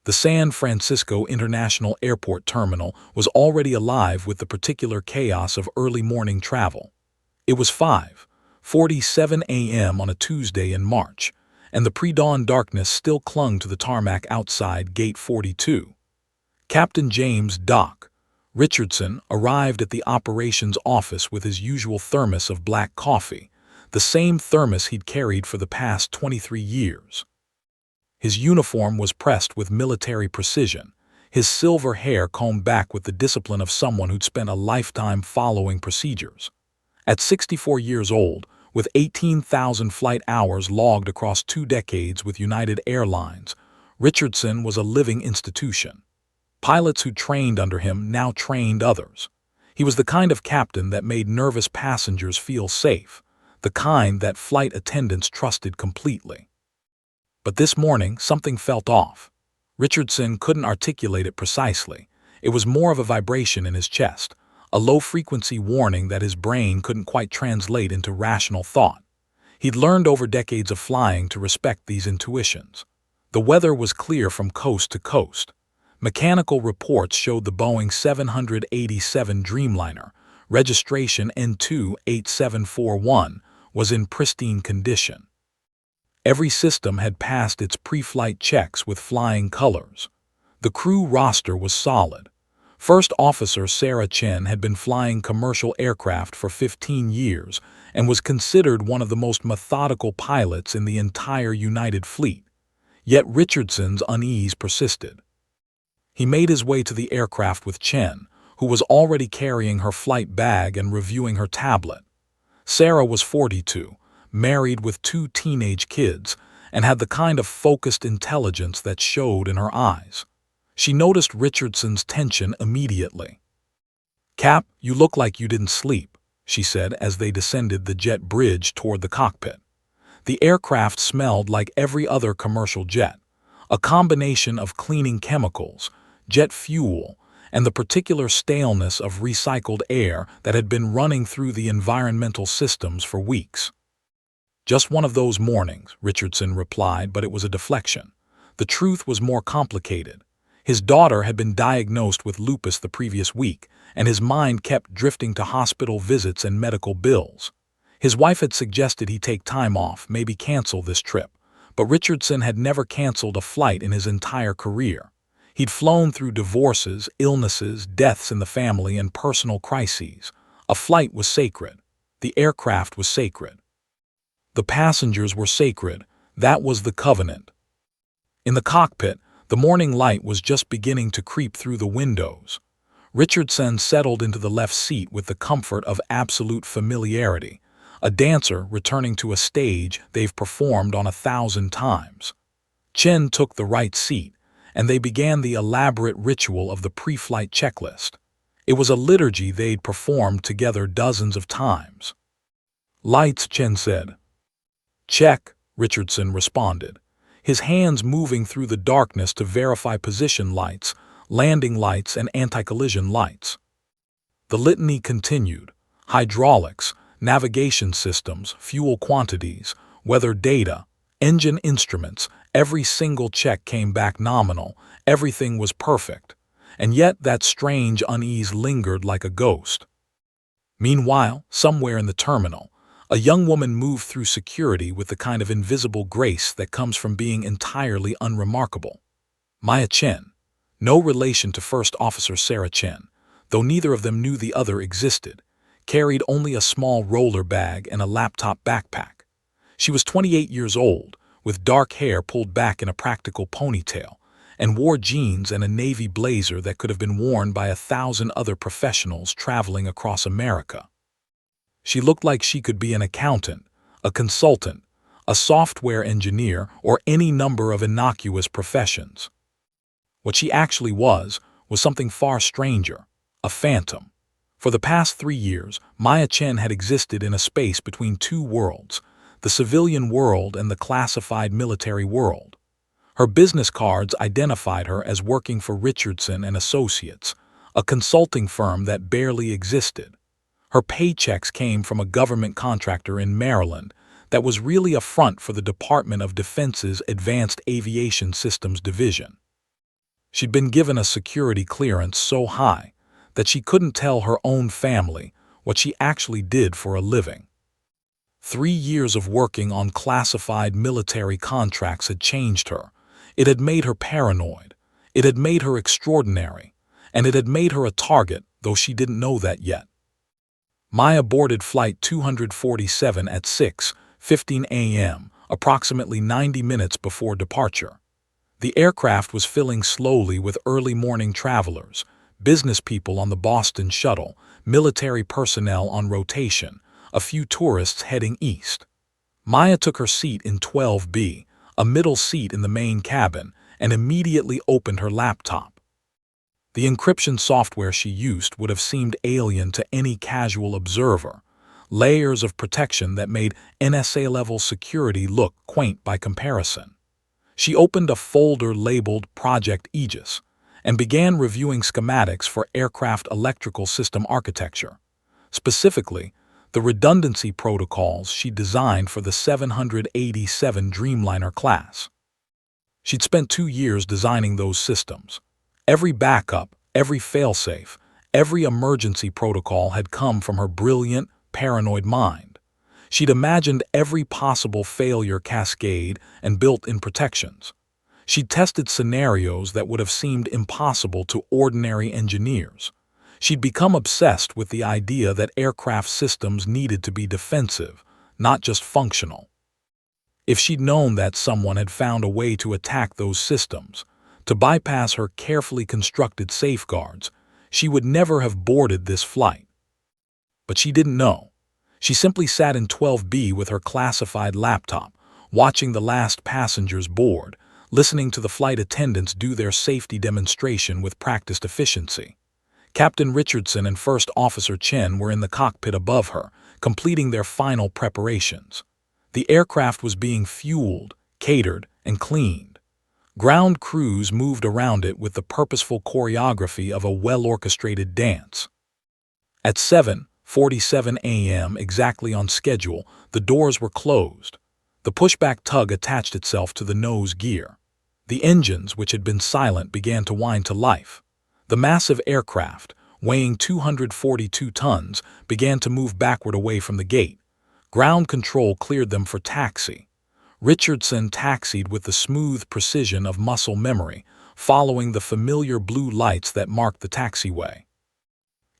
The San Francisco International Airport terminal was already alive with the particular chaos of early morning travel. It was 5:47 a.m. on a Tuesday in March, and the pre-dawn darkness still clung to the tarmac outside Gate 42. Captain James "Doc" Richardson arrived at the operations office with his usual thermos of black coffee, the same thermos he'd carried for the past 23 years. His uniform was pressed with military precision, his silver hair combed back with the discipline of someone who'd spent a lifetime following procedures. At 64 years old, with 18,000 flight hours logged across 2 decades with United Airlines, Richardson was a living institution. Pilots who trained under him now trained others. He was the kind of captain that made nervous passengers feel safe, the kind that flight attendants trusted completely. But this morning, something felt off. Richardson couldn't articulate it precisely. It was more of a vibration in his chest, a low-frequency warning that his brain couldn't quite translate into rational thought. He'd learned over decades of flying to respect these intuitions. The weather was clear from coast to coast. Mechanical reports showed the Boeing 787 Dreamliner, registration N28741, was in pristine condition. Every system had passed its pre-flight checks with flying colors. The crew roster was solid. First Officer Sarah Chen had been flying commercial aircraft for 15 years and was considered one of the most methodical pilots in the entire United Fleet. Yet Richardson's unease persisted. He made his way to the aircraft with Chen, who was already carrying her flight bag and reviewing her tablet. Sarah was 42, married with 2 teenage kids, and had the kind of focused intelligence that showed in her eyes. She noticed Richardson's tension immediately. "Cap, you look like you didn't sleep," she said as they descended the jet bridge toward the cockpit. The aircraft smelled like every other commercial jet, a combination of cleaning chemicals, jet fuel, and the particular staleness of recycled air that had been running through the environmental systems for weeks. "Just one of those mornings," Richardson replied, but it was a deflection. The truth was more complicated. His daughter had been diagnosed with lupus the previous week, and his mind kept drifting to hospital visits and medical bills. His wife had suggested he take time off, maybe cancel this trip, but Richardson had never canceled a flight in his entire career. He'd flown through divorces, illnesses, deaths in the family, and personal crises. A flight was sacred. The aircraft was sacred. The passengers were sacred. That was the covenant. In the cockpit, the morning light was just beginning to creep through the windows. Richardson settled into the left seat with the comfort of absolute familiarity, a dancer returning to a stage they've performed on 1,000 times. Chen took the right seat, and they began the elaborate ritual of the pre-flight checklist. It was a liturgy they'd performed together dozens of times. "Lights," Chen said. "Check," Richardson responded, his hands moving through the darkness to verify position lights, landing lights, and anti-collision lights. The litany continued: hydraulics, navigation systems, fuel quantities, weather data, engine instruments. Every single check came back nominal. Everything was perfect. And yet that strange unease lingered like a ghost. Meanwhile, somewhere in the terminal, a young woman moved through security with the kind of invisible grace that comes from being entirely unremarkable. Maya Chen, no relation to First Officer Sarah Chen, though neither of them knew the other existed, carried only a small roller bag and a laptop backpack. She was 28 years old, with dark hair pulled back in a practical ponytail, and wore jeans and a navy blazer that could have been worn by 1,000 other professionals traveling across America. She looked like she could be an accountant, a consultant, a software engineer, or any number of innocuous professions. What she actually was something far stranger, a phantom. For the past 3 years, Maya Chen had existed in a space between 2 worlds, the civilian world and the classified military world. Her business cards identified her as working for Richardson and Associates, a consulting firm that barely existed. Her paychecks came from a government contractor in Maryland that was really a front for the Department of Defense's Advanced Aviation Systems Division. She'd been given a security clearance so high that she couldn't tell her own family what she actually did for a living. 3 years of working on classified military contracts had changed her. It had made her paranoid. It had made her extraordinary. And it had made her a target, though she didn't know that yet. Maya boarded Flight 247 at 6:15 a.m., approximately 90 minutes before departure. The aircraft was filling slowly with early morning travelers, business people on the Boston shuttle, military personnel on rotation, a few tourists heading east. Maya took her seat in 12B, a middle seat in the main cabin, and immediately opened her laptop. The encryption software she used would have seemed alien to any casual observer, layers of protection that made NSA-level security look quaint by comparison. She opened a folder labeled Project Aegis and began reviewing schematics for aircraft electrical system architecture. Specifically, the redundancy protocols she designed for the 787 Dreamliner class. She'd spent 2 years designing those systems. Every backup, every failsafe, every emergency protocol had come from her brilliant, paranoid mind. She'd imagined every possible failure cascade and built in protections. She'd tested scenarios that would have seemed impossible to ordinary engineers. She'd become obsessed with the idea that aircraft systems needed to be defensive, not just functional. If she'd known that someone had found a way to attack those systems, to bypass her carefully constructed safeguards, she would never have boarded this flight. But she didn't know. She simply sat in 12B with her classified laptop, watching the last passengers board, listening to the flight attendants do their safety demonstration with practiced efficiency. Captain Richardson and First Officer Chen were in the cockpit above her, completing their final preparations. The aircraft was being fueled, catered, and cleaned. Ground crews moved around it with the purposeful choreography of a well-orchestrated dance. At 7:47 a.m., exactly on schedule, the doors were closed. The pushback tug attached itself to the nose gear. The engines, which had been silent, began to whine to life. The massive aircraft, weighing 242 tons, began to move backward away from the gate. Ground control cleared them for taxi. Richardson taxied with the smooth precision of muscle memory, following the familiar blue lights that marked the taxiway.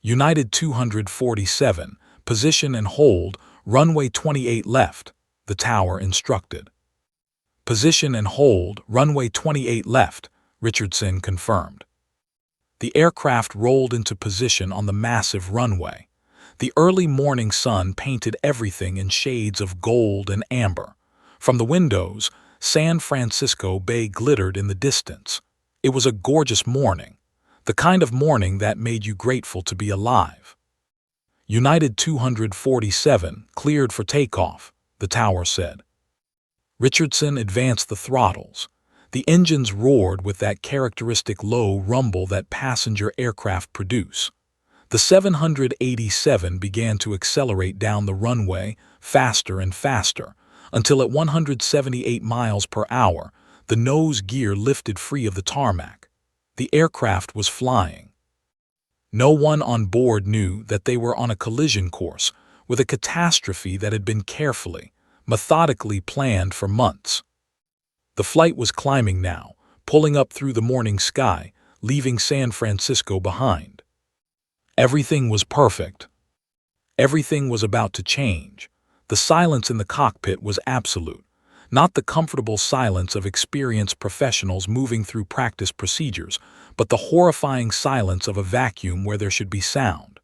United 247, position and hold, runway 28 left, the tower instructed. Position and hold, runway 28 left, Richardson confirmed. The aircraft rolled into position on the massive runway. The early morning sun painted everything in shades of gold and amber. From the windows, San Francisco Bay glittered in the distance. It was a gorgeous morning, the kind of morning that made you grateful to be alive. United 247 cleared for takeoff, the tower said. Richardson advanced the throttles. The engines roared with that characteristic low rumble that passenger aircraft produce. The 787 began to accelerate down the runway, faster and faster, until at 178 miles per hour, the nose gear lifted free of the tarmac. The aircraft was flying. No one on board knew that they were on a collision course with a catastrophe that had been carefully, methodically planned for months. The flight was climbing now, pulling up through the morning sky, leaving San Francisco behind. Everything was perfect. Everything was about to change. The silence in the cockpit was absolute, not the comfortable silence of experienced professionals moving through practice procedures, but the horrifying silence of a vacuum where there should be sound.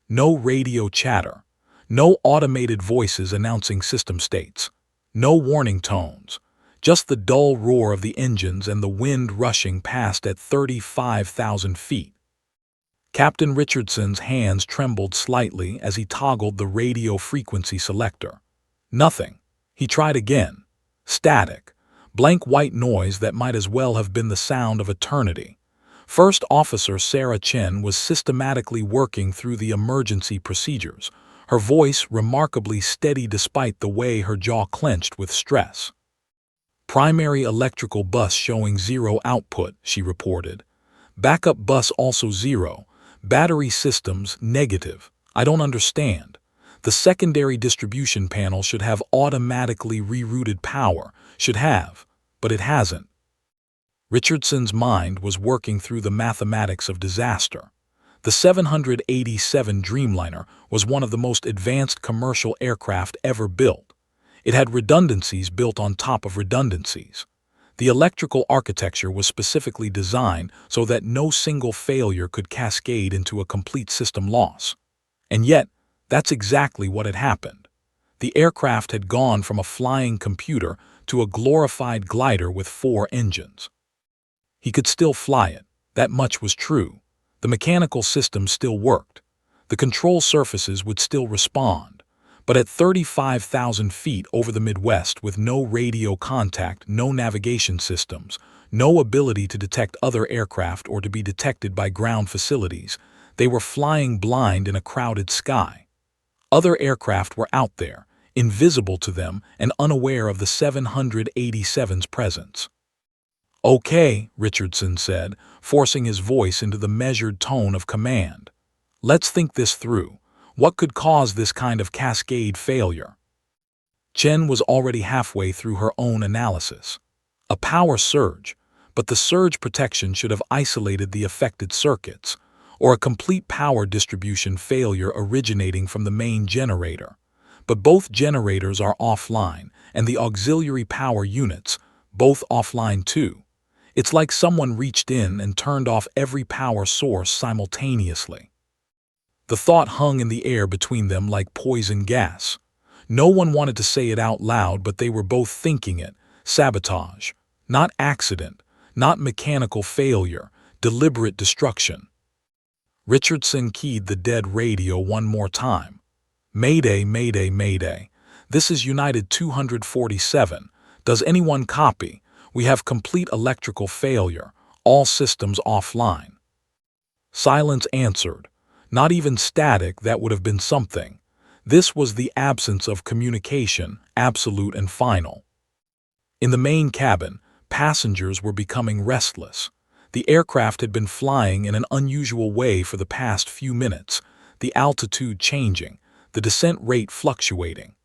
No radio chatter, no automated voices announcing system states, no warning tones, just the dull roar of the engines and the wind rushing past at 35,000 feet. Captain Richardson's hands trembled slightly as he toggled the radio frequency selector. Nothing. He tried again. Static. Blank white noise that might as well have been the sound of eternity. First Officer Sarah Chen was systematically working through the emergency procedures, her voice remarkably steady despite the way her jaw clenched with stress. Primary electrical bus showing 0 output, she reported. Backup bus also 0. Battery systems negative. I don't understand. The secondary distribution panel should have automatically rerouted power. Should have, but it hasn't. Richardson's mind was working through the mathematics of disaster. The 787 Dreamliner was one of the most advanced commercial aircraft ever built. It had redundancies built on top of redundancies. The electrical architecture was specifically designed so that no single failure could cascade into a complete system loss. And yet, that's exactly what had happened. The aircraft had gone from a flying computer to a glorified glider with 4 engines. He could still fly it. That much was true. The mechanical system still worked. The control surfaces would still respond. But at 35,000 feet over the Midwest with no radio contact, no navigation systems, no ability to detect other aircraft or to be detected by ground facilities, they were flying blind in a crowded sky. Other aircraft were out there, invisible to them and unaware of the 787's presence. "Okay," Richardson said, forcing his voice into the measured tone of command. "Let's think this through. What could cause this kind of cascade failure?" Chen was already halfway through her own analysis. A power surge, but the surge protection should have isolated the affected circuits, or a complete power distribution failure originating from the main generator. But both generators are offline, and the auxiliary power units, both offline too. It's like someone reached in and turned off every power source simultaneously. The thought hung in the air between them like poison gas. No one wanted to say it out loud, but they were both thinking it. Sabotage. Not accident. Not mechanical failure. Deliberate destruction. Richardson keyed the dead radio one more time. "Mayday, mayday, mayday. This is United 247. Does anyone copy? We have complete electrical failure. All systems offline." Silence answered. Not even static, that would have been something. This was the absence of communication, absolute and final. In the main cabin, passengers were becoming restless. The aircraft had been flying in an unusual way for the past few minutes, the altitude changing, the descent rate fluctuating.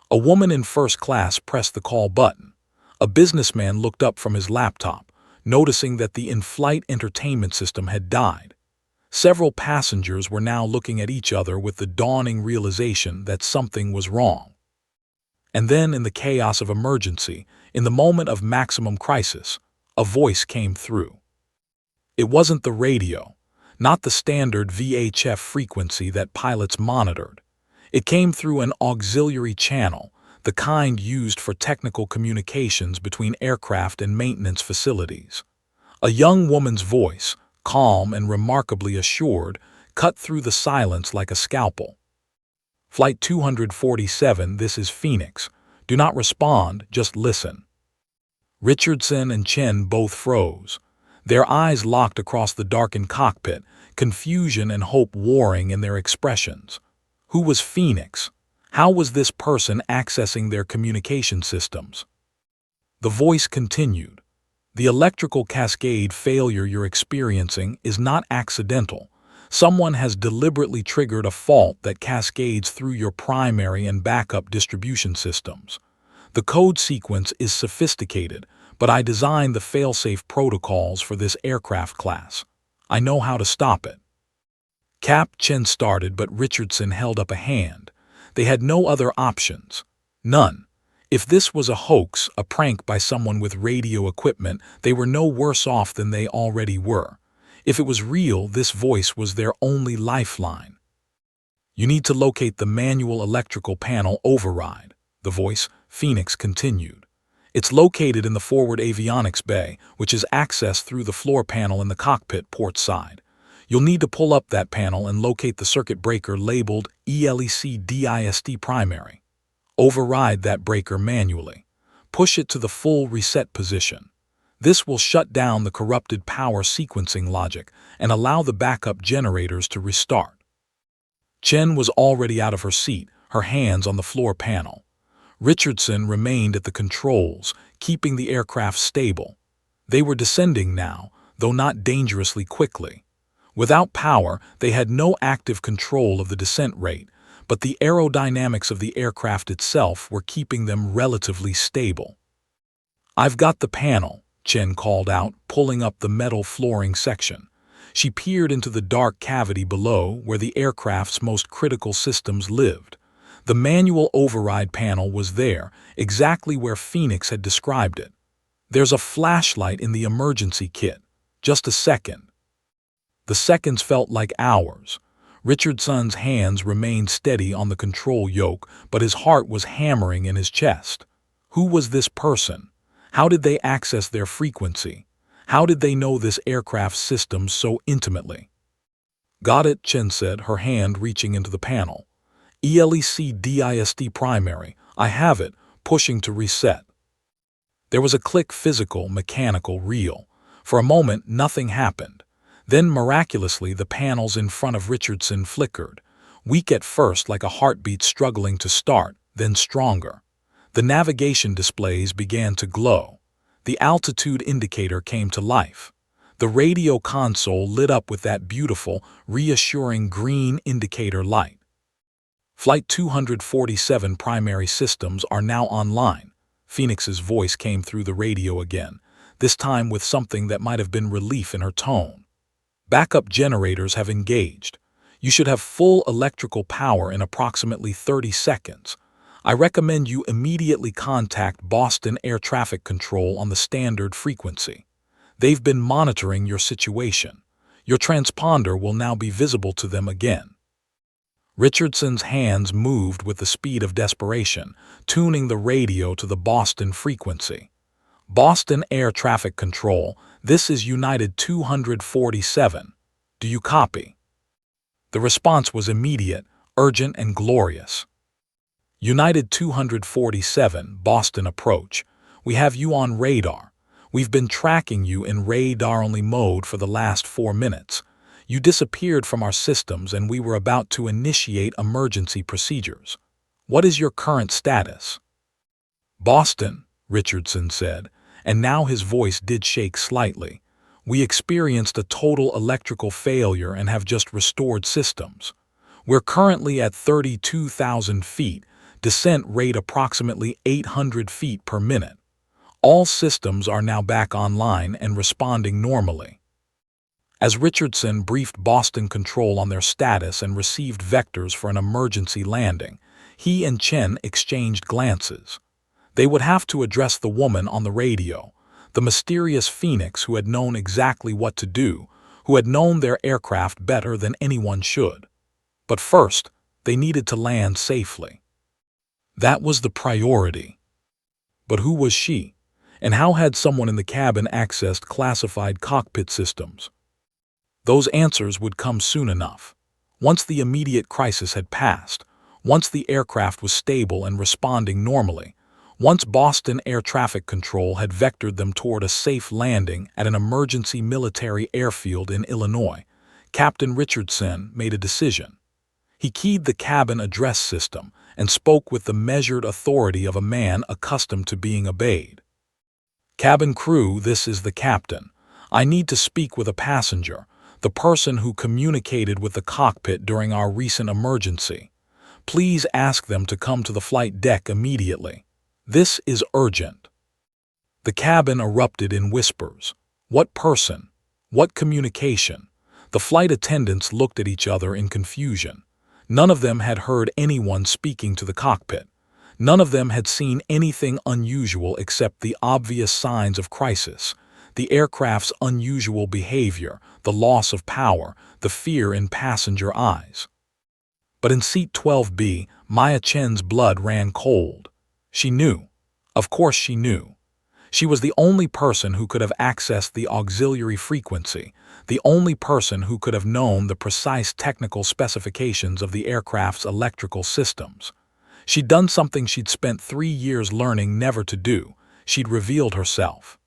A woman in first class pressed the call button. A businessman looked up from his laptop, noticing that the in-flight entertainment system had died. Several passengers were now looking at each other with the dawning realization that something was wrong. And then, in the chaos of emergency, in the moment of maximum crisis, a voice came through. It wasn't the radio, not the standard VHF frequency that pilots monitored. It came through an auxiliary channel, the kind used for technical communications between aircraft and maintenance facilities. A young woman's voice, calm and remarkably assured, cut through the silence like a scalpel. "Flight 247, this is Phoenix. Do not respond, just listen." Richardson and Chen both froze. Their eyes locked across the darkened cockpit, confusion and hope warring in their expressions. Who was Phoenix? How was this person accessing their communication systems? The voice continued. "The electrical cascade failure you're experiencing is not accidental. Someone has deliberately triggered a fault that cascades through your primary and backup distribution systems. The code sequence is sophisticated, but I designed the fail-safe protocols for this aircraft class. I know how to stop it." Chen started, but Richardson held up a hand. They had no other options. None. If this was a hoax, a prank by someone with radio equipment, they were no worse off than they already were. If it was real, this voice was their only lifeline. "You need to locate the manual electrical panel override," the voice, Phoenix, continued. "It's located in the forward avionics bay, which is accessed through the floor panel in the cockpit port side. You'll need to pull up that panel and locate the circuit breaker labeled ELEC-DIST primary. Override that breaker manually. Push it to the full reset position. This will shut down the corrupted power sequencing logic and allow the backup generators to restart." Chen was already out of her seat, her hands on the floor panel. Richardson remained at the controls, keeping the aircraft stable. They were descending now, though not dangerously quickly. Without power, they had no active control of the descent rate, but the aerodynamics of the aircraft itself were keeping them relatively stable. "I've got the panel," Chen called out, pulling up the metal flooring section. She peered into the dark cavity below where the aircraft's most critical systems lived. The manual override panel was there, exactly where Phoenix had described it. "There's a flashlight in the emergency kit. Just a second." The seconds felt like hours. Richardson's hands remained steady on the control yoke, but his heart was hammering in his chest. Who was this person? How did they access their frequency? How did they know this aircraft's systems so intimately? "Got it," Chen said, her hand reaching into the panel. "ELEC-DIST primary. I have it," pushing to reset. There was a click, physical, mechanical, real. For a moment, nothing happened. Then, miraculously, the panels in front of Richardson flickered. Weak at first, like a heartbeat struggling to start, then stronger. The navigation displays began to glow. The altitude indicator came to life. The radio console lit up with that beautiful, reassuring green indicator light. "Flight 247 primary systems are now online." Phoenix's voice came through the radio again, this time with something that might have been relief in her tone. "Backup generators have engaged. You should have full electrical power in approximately 30 seconds. I recommend you immediately contact Boston Air Traffic Control on the standard frequency. They've been monitoring your situation. Your transponder will now be visible to them again." Richardson's hands moved with the speed of desperation, tuning the radio to the Boston frequency. "Boston Air Traffic Control, this is United 247. Do you copy?" The response was immediate, urgent, and glorious. "United 247, Boston approach. We have you on radar. We've been tracking you in radar-only mode for the last 4 minutes. You disappeared from our systems and we were about to initiate emergency procedures. What is your current status?" "Boston," Richardson said, and now his voice did shake slightly. "We experienced a total electrical failure and have just restored systems. We're currently at 32,000 feet, descent rate approximately 800 feet per minute. All systems are now back online and responding normally." As Richardson briefed Boston Control on their status and received vectors for an emergency landing, he and Chen exchanged glances. They would have to address the woman on the radio, the mysterious Phoenix who had known exactly what to do, who had known their aircraft better than anyone should. But first, they needed to land safely. That was the priority. But who was she? And how had someone in the cabin accessed classified cockpit systems? Those answers would come soon enough. Once the immediate crisis had passed, once the aircraft was stable and responding normally, once Boston Air Traffic Control had vectored them toward a safe landing at an emergency military airfield in Illinois, Captain Richardson made a decision. He keyed the cabin address system and spoke with the measured authority of a man accustomed to being obeyed. "Cabin crew, this is the captain. I need to speak with a passenger, the person who communicated with the cockpit during our recent emergency. Please ask them to come to the flight deck immediately. This is urgent." The cabin erupted in whispers. What person? What communication? The flight attendants looked at each other in confusion. None of them had heard anyone speaking to the cockpit. None of them had seen anything unusual except the obvious signs of crisis, the aircraft's unusual behavior, the loss of power, the fear in passenger eyes. But in seat 12B, Maya Chen's blood ran cold. She knew. Of course she knew. She was the only person who could have accessed the auxiliary frequency, the only person who could have known the precise technical specifications of the aircraft's electrical systems. She'd done something she'd spent 3 years learning never to do. She'd revealed herself.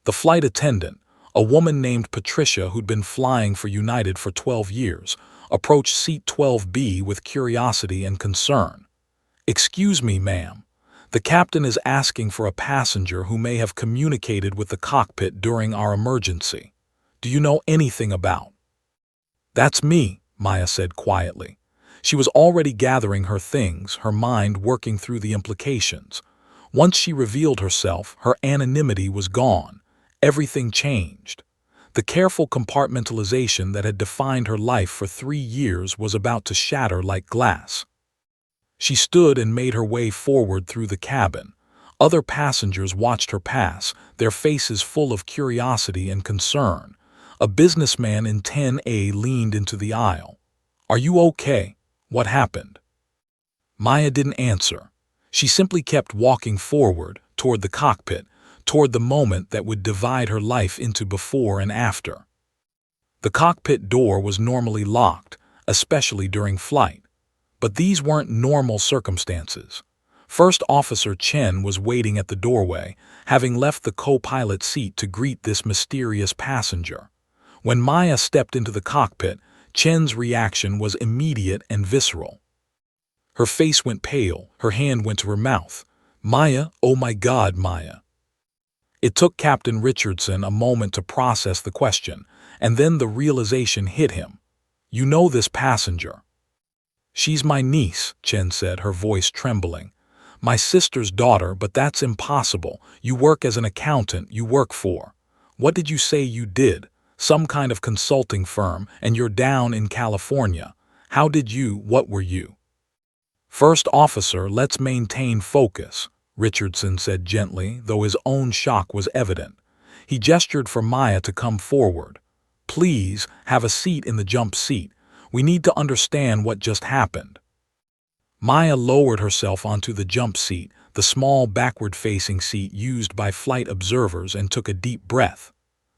The flight attendant, a woman named Patricia who'd been flying for United for 12 years, approached seat 12B with curiosity and concern. "Excuse me, ma'am. The captain is asking for a passenger who may have communicated with the cockpit during our emergency." Do you know anything about? That's me, Maya said quietly. She was already gathering her things, her mind working through the implications. Once she revealed herself, her anonymity was gone. Everything changed. The careful compartmentalization that had defined her life for 3 years was about to shatter like glass. She stood and made her way forward through the cabin. Other passengers watched her pass, their faces full of curiosity and concern. A businessman in 10A leaned into the aisle. "Are you okay? What happened?" Maya didn't answer. She simply kept walking forward, toward the cockpit, toward the moment that would divide her life into before and after. The cockpit door was normally locked, especially during flight. But these weren't normal circumstances. First Officer Chen was waiting at the doorway, having left the co-pilot seat to greet this mysterious passenger. When Maya stepped into the cockpit, Chen's reaction was immediate and visceral. Her face went pale, her hand went to her mouth. "Maya, oh my God, Maya." It took Captain Richardson a moment to process the question, and then the realization hit him. "You know this passenger?" "She's my niece," Chen said, her voice trembling. "My sister's daughter, but that's impossible. You work as an accountant, you work for. What did you say you did? Some kind of consulting firm, and you're down in California. What were you?" "First officer, let's maintain focus," Richardson said gently, though his own shock was evident. He gestured for Maya to come forward. "Please, have a seat in the jump seat. We need to understand what just happened." Maya lowered herself onto the jump seat, the small backward-facing seat used by flight observers, and took a deep breath.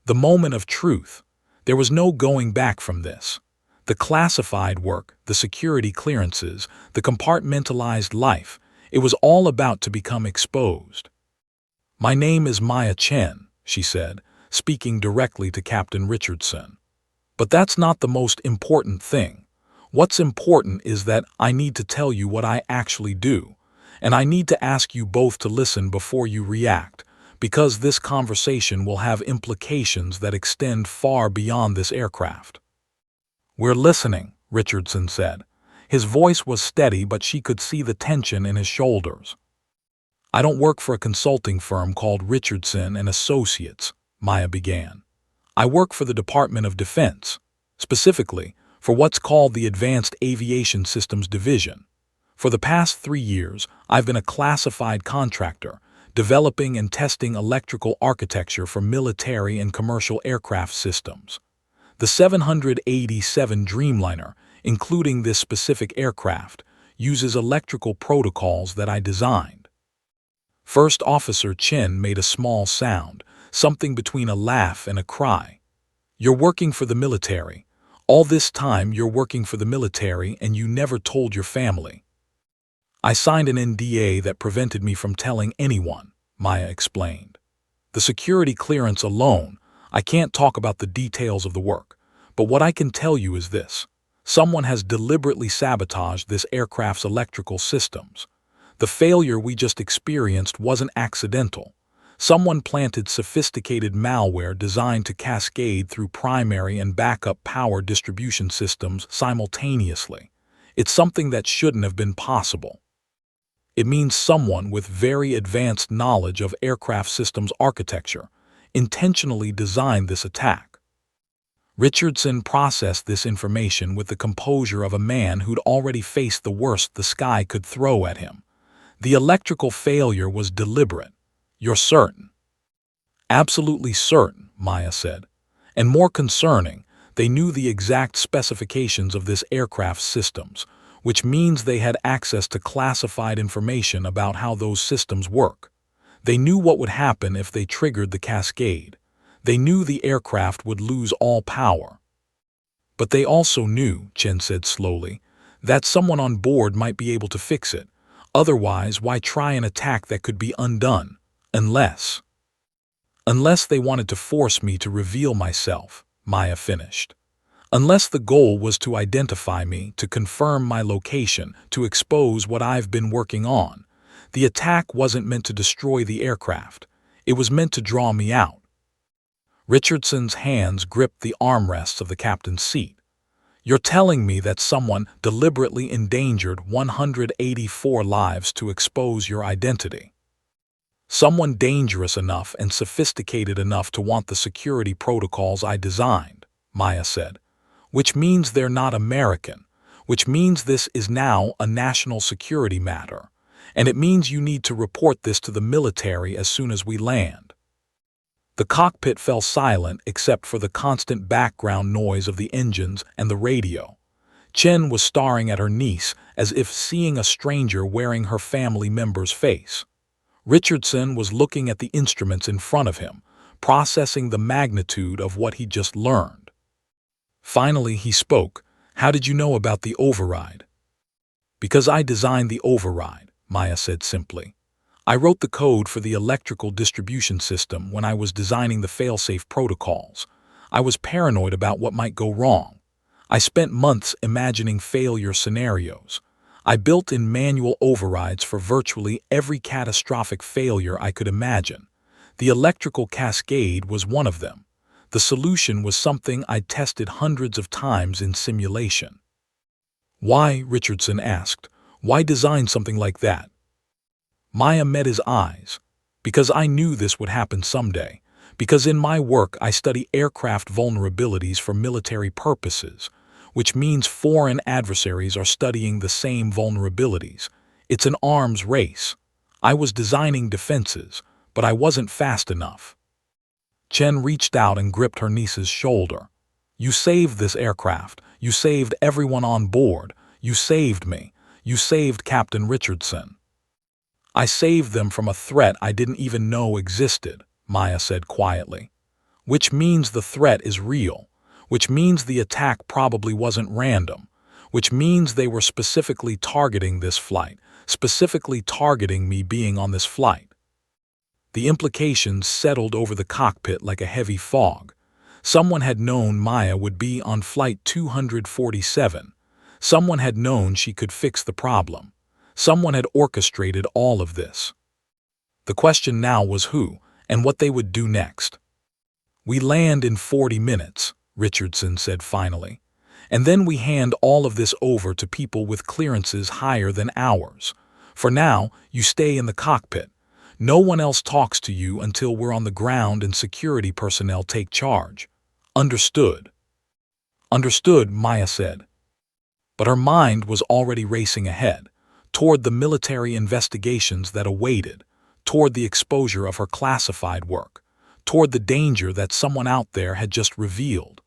The moment of truth. There was no going back from this. The classified work, the security clearances, the compartmentalized life, it was all about to become exposed. "My name is Maya Chen," she said, speaking directly to Captain Richardson. "But that's not the most important thing. What's important is that I need to tell you what I actually do, and I need to ask you both to listen before you react, because this conversation will have implications that extend far beyond this aircraft." "We're listening," Richardson said. His voice was steady, but she could see the tension in his shoulders. "I don't work for a consulting firm called Richardson and Associates," Maya began. "I work for the Department of Defense, specifically for what's called the Advanced Aviation Systems Division. For the past 3 years, I've been a classified contractor, developing and testing electrical architecture for military and commercial aircraft systems. The 787 Dreamliner, including this specific aircraft, uses electrical protocols that I designed." First Officer Chen made a small sound, something between a laugh and a cry. "You're working for the military. All this time you're working for the military, and you never told your family." "I signed an NDA that prevented me from telling anyone," Maya explained. "The security clearance alone, I can't talk about the details of the work, but what I can tell you is this. Someone has deliberately sabotaged this aircraft's electrical systems. The failure we just experienced wasn't accidental. Someone planted sophisticated malware designed to cascade through primary and backup power distribution systems simultaneously. It's something that shouldn't have been possible. It means someone with very advanced knowledge of aircraft systems architecture intentionally designed this attack." Richardson processed this information with the composure of a man who'd already faced the worst the sky could throw at him. "The electrical failure was deliberate. You're certain?" "Absolutely certain," Maya said. "And more concerning, they knew the exact specifications of this aircraft's systems, which means they had access to classified information about how those systems work. They knew what would happen if they triggered the cascade. They knew the aircraft would lose all power. But they also knew," Chen said slowly, "that someone on board might be able to fix it. Otherwise, why try an attack that could be undone? Unless they wanted to force me to reveal myself," Maya finished. "Unless the goal was to identify me, to confirm my location, to expose what I've been working on. The attack wasn't meant to destroy the aircraft. It was meant to draw me out." Richardson's hands gripped the armrests of the captain's seat. "You're telling me that someone deliberately endangered 184 lives to expose your identity? Someone dangerous enough and sophisticated enough to want the security protocols I designed," Maya said. "Which means they're not American, which means this is now a national security matter, and it means you need to report this to the military as soon as we land." The cockpit fell silent except for the constant background noise of the engines and the radio. Chen was staring at her niece as if seeing a stranger wearing her family member's face. Richardson was looking at the instruments in front of him, processing the magnitude of what he'd just learned. Finally, he spoke. "How did you know about the override?" "Because I designed the override," Maya said simply. "I wrote the code for the electrical distribution system when I was designing the fail-safe protocols. I was paranoid about what might go wrong. I spent months imagining failure scenarios. I built in manual overrides for virtually every catastrophic failure I could imagine. The electrical cascade was one of them. The solution was something I'd tested hundreds of times in simulation." "Why?" Richardson asked. "Why design something like that?" Maya met his eyes. "Because I knew this would happen someday. Because in my work I study aircraft vulnerabilities for military purposes, which means foreign adversaries are studying the same vulnerabilities. It's an arms race. I was designing defenses, but I wasn't fast enough." Chen reached out and gripped her niece's shoulder. "You saved this aircraft. You saved everyone on board. You saved me. You saved Captain Richardson." "I saved them from a threat I didn't even know existed," Maya said quietly. "Which means the threat is real. Which means the attack probably wasn't random. Which means they were specifically targeting this flight, specifically targeting me being on this flight." The implications settled over the cockpit like a heavy fog. Someone had known Maya would be on Flight 247. Someone had known she could fix the problem. Someone had orchestrated all of this. The question now was who, and what they would do next. "We land in 40 minutes, Richardson said finally. "And then we hand all of this over to people with clearances higher than ours. For now, you stay in the cockpit. No one else talks to you until we're on the ground and security personnel take charge. Understood?" "Understood," Maya said. But her mind was already racing ahead, toward the military investigations that awaited, toward the exposure of her classified work, toward the danger that someone out there had just revealed,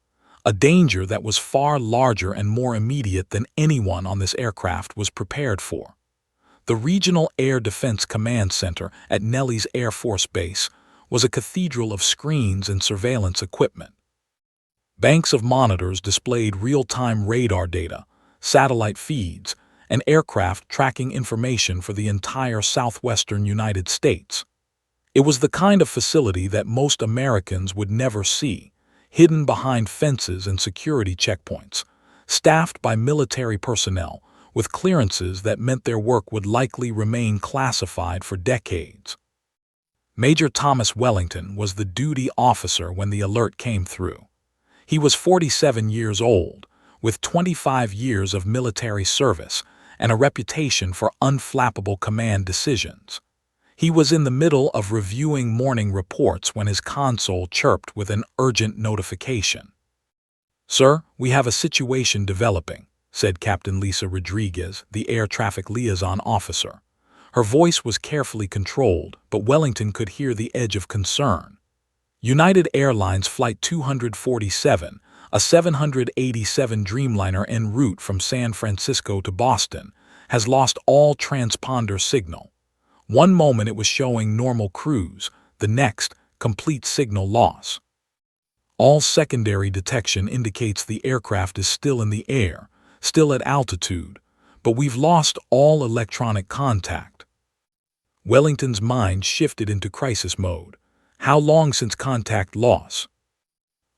a danger that was far larger and more immediate than anyone on this aircraft was prepared for. The Regional Air Defense Command Center at Nellis Air Force Base was a cathedral of screens and surveillance equipment. Banks of monitors displayed real-time radar data, satellite feeds, and aircraft tracking information for the entire southwestern United States. It was the kind of facility that most Americans would never see, hidden behind fences and security checkpoints, staffed by military personnel with clearances that meant their work would likely remain classified for decades. Major Thomas Wellington was the duty officer when the alert came through. He was 47 years old, with 25 years of military service and a reputation for unflappable command decisions. He was in the middle of reviewing morning reports when his console chirped with an urgent notification. "Sir, we have a situation developing," said Captain Lisa Rodriguez, the air traffic liaison officer. Her voice was carefully controlled, but Wellington could hear the edge of concern. "United Airlines Flight 247, a 787 Dreamliner en route from San Francisco to Boston, has lost all transponder signal. One moment it was showing normal cruise, the next, complete signal loss. All secondary detection indicates the aircraft is still in the air, still at altitude, but we've lost all electronic contact." Wellington's mind shifted into crisis mode. "How long since contact loss?"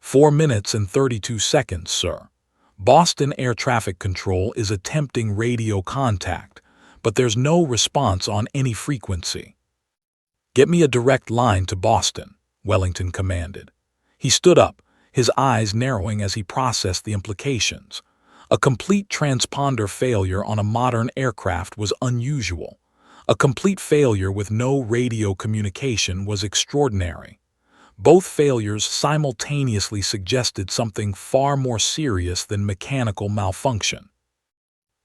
4 minutes and 32 seconds, sir. Boston Air Traffic Control is attempting radio contact, but there's no response on any frequency." "Get me a direct line to Boston," Wellington commanded. He stood up, his eyes narrowing as he processed the implications. A complete transponder failure on a modern aircraft was unusual. A complete failure with no radio communication was extraordinary. Both failures simultaneously suggested something far more serious than mechanical malfunction.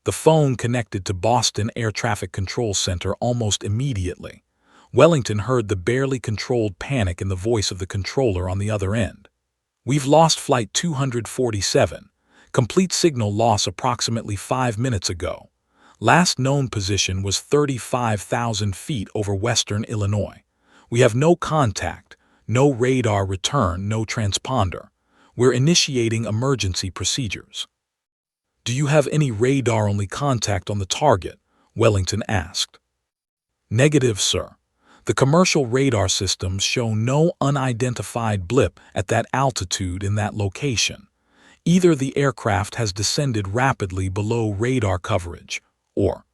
The phone connected to Boston Air Traffic Control Center almost immediately. Wellington heard the barely controlled panic in the voice of the controller on the other end. "We've lost Flight 247. Complete signal loss approximately 5 minutes ago. Last known position was 35,000 feet over western Illinois. We have no contact, no radar return, no transponder. We're initiating emergency procedures." "Do you have any radar-only contact on the target?" Wellington asked. "Negative, sir. The commercial radar systems show no unidentified blip at that altitude in that location. Either the aircraft has descended rapidly below radar coverage, or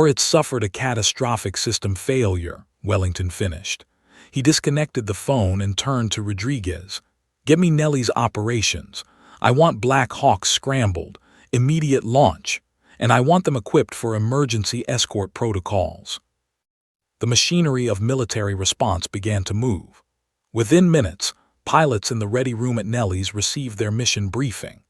it's suffered a catastrophic system failure," Wellington finished. He disconnected the phone and turned to Rodriguez. "Get me Nellie's operations. I want Black Hawks scrambled, immediate launch, and I want them equipped for emergency escort protocols." The machinery of military response began to move. Within minutes, pilots in the ready room at Nellie's received their mission briefing.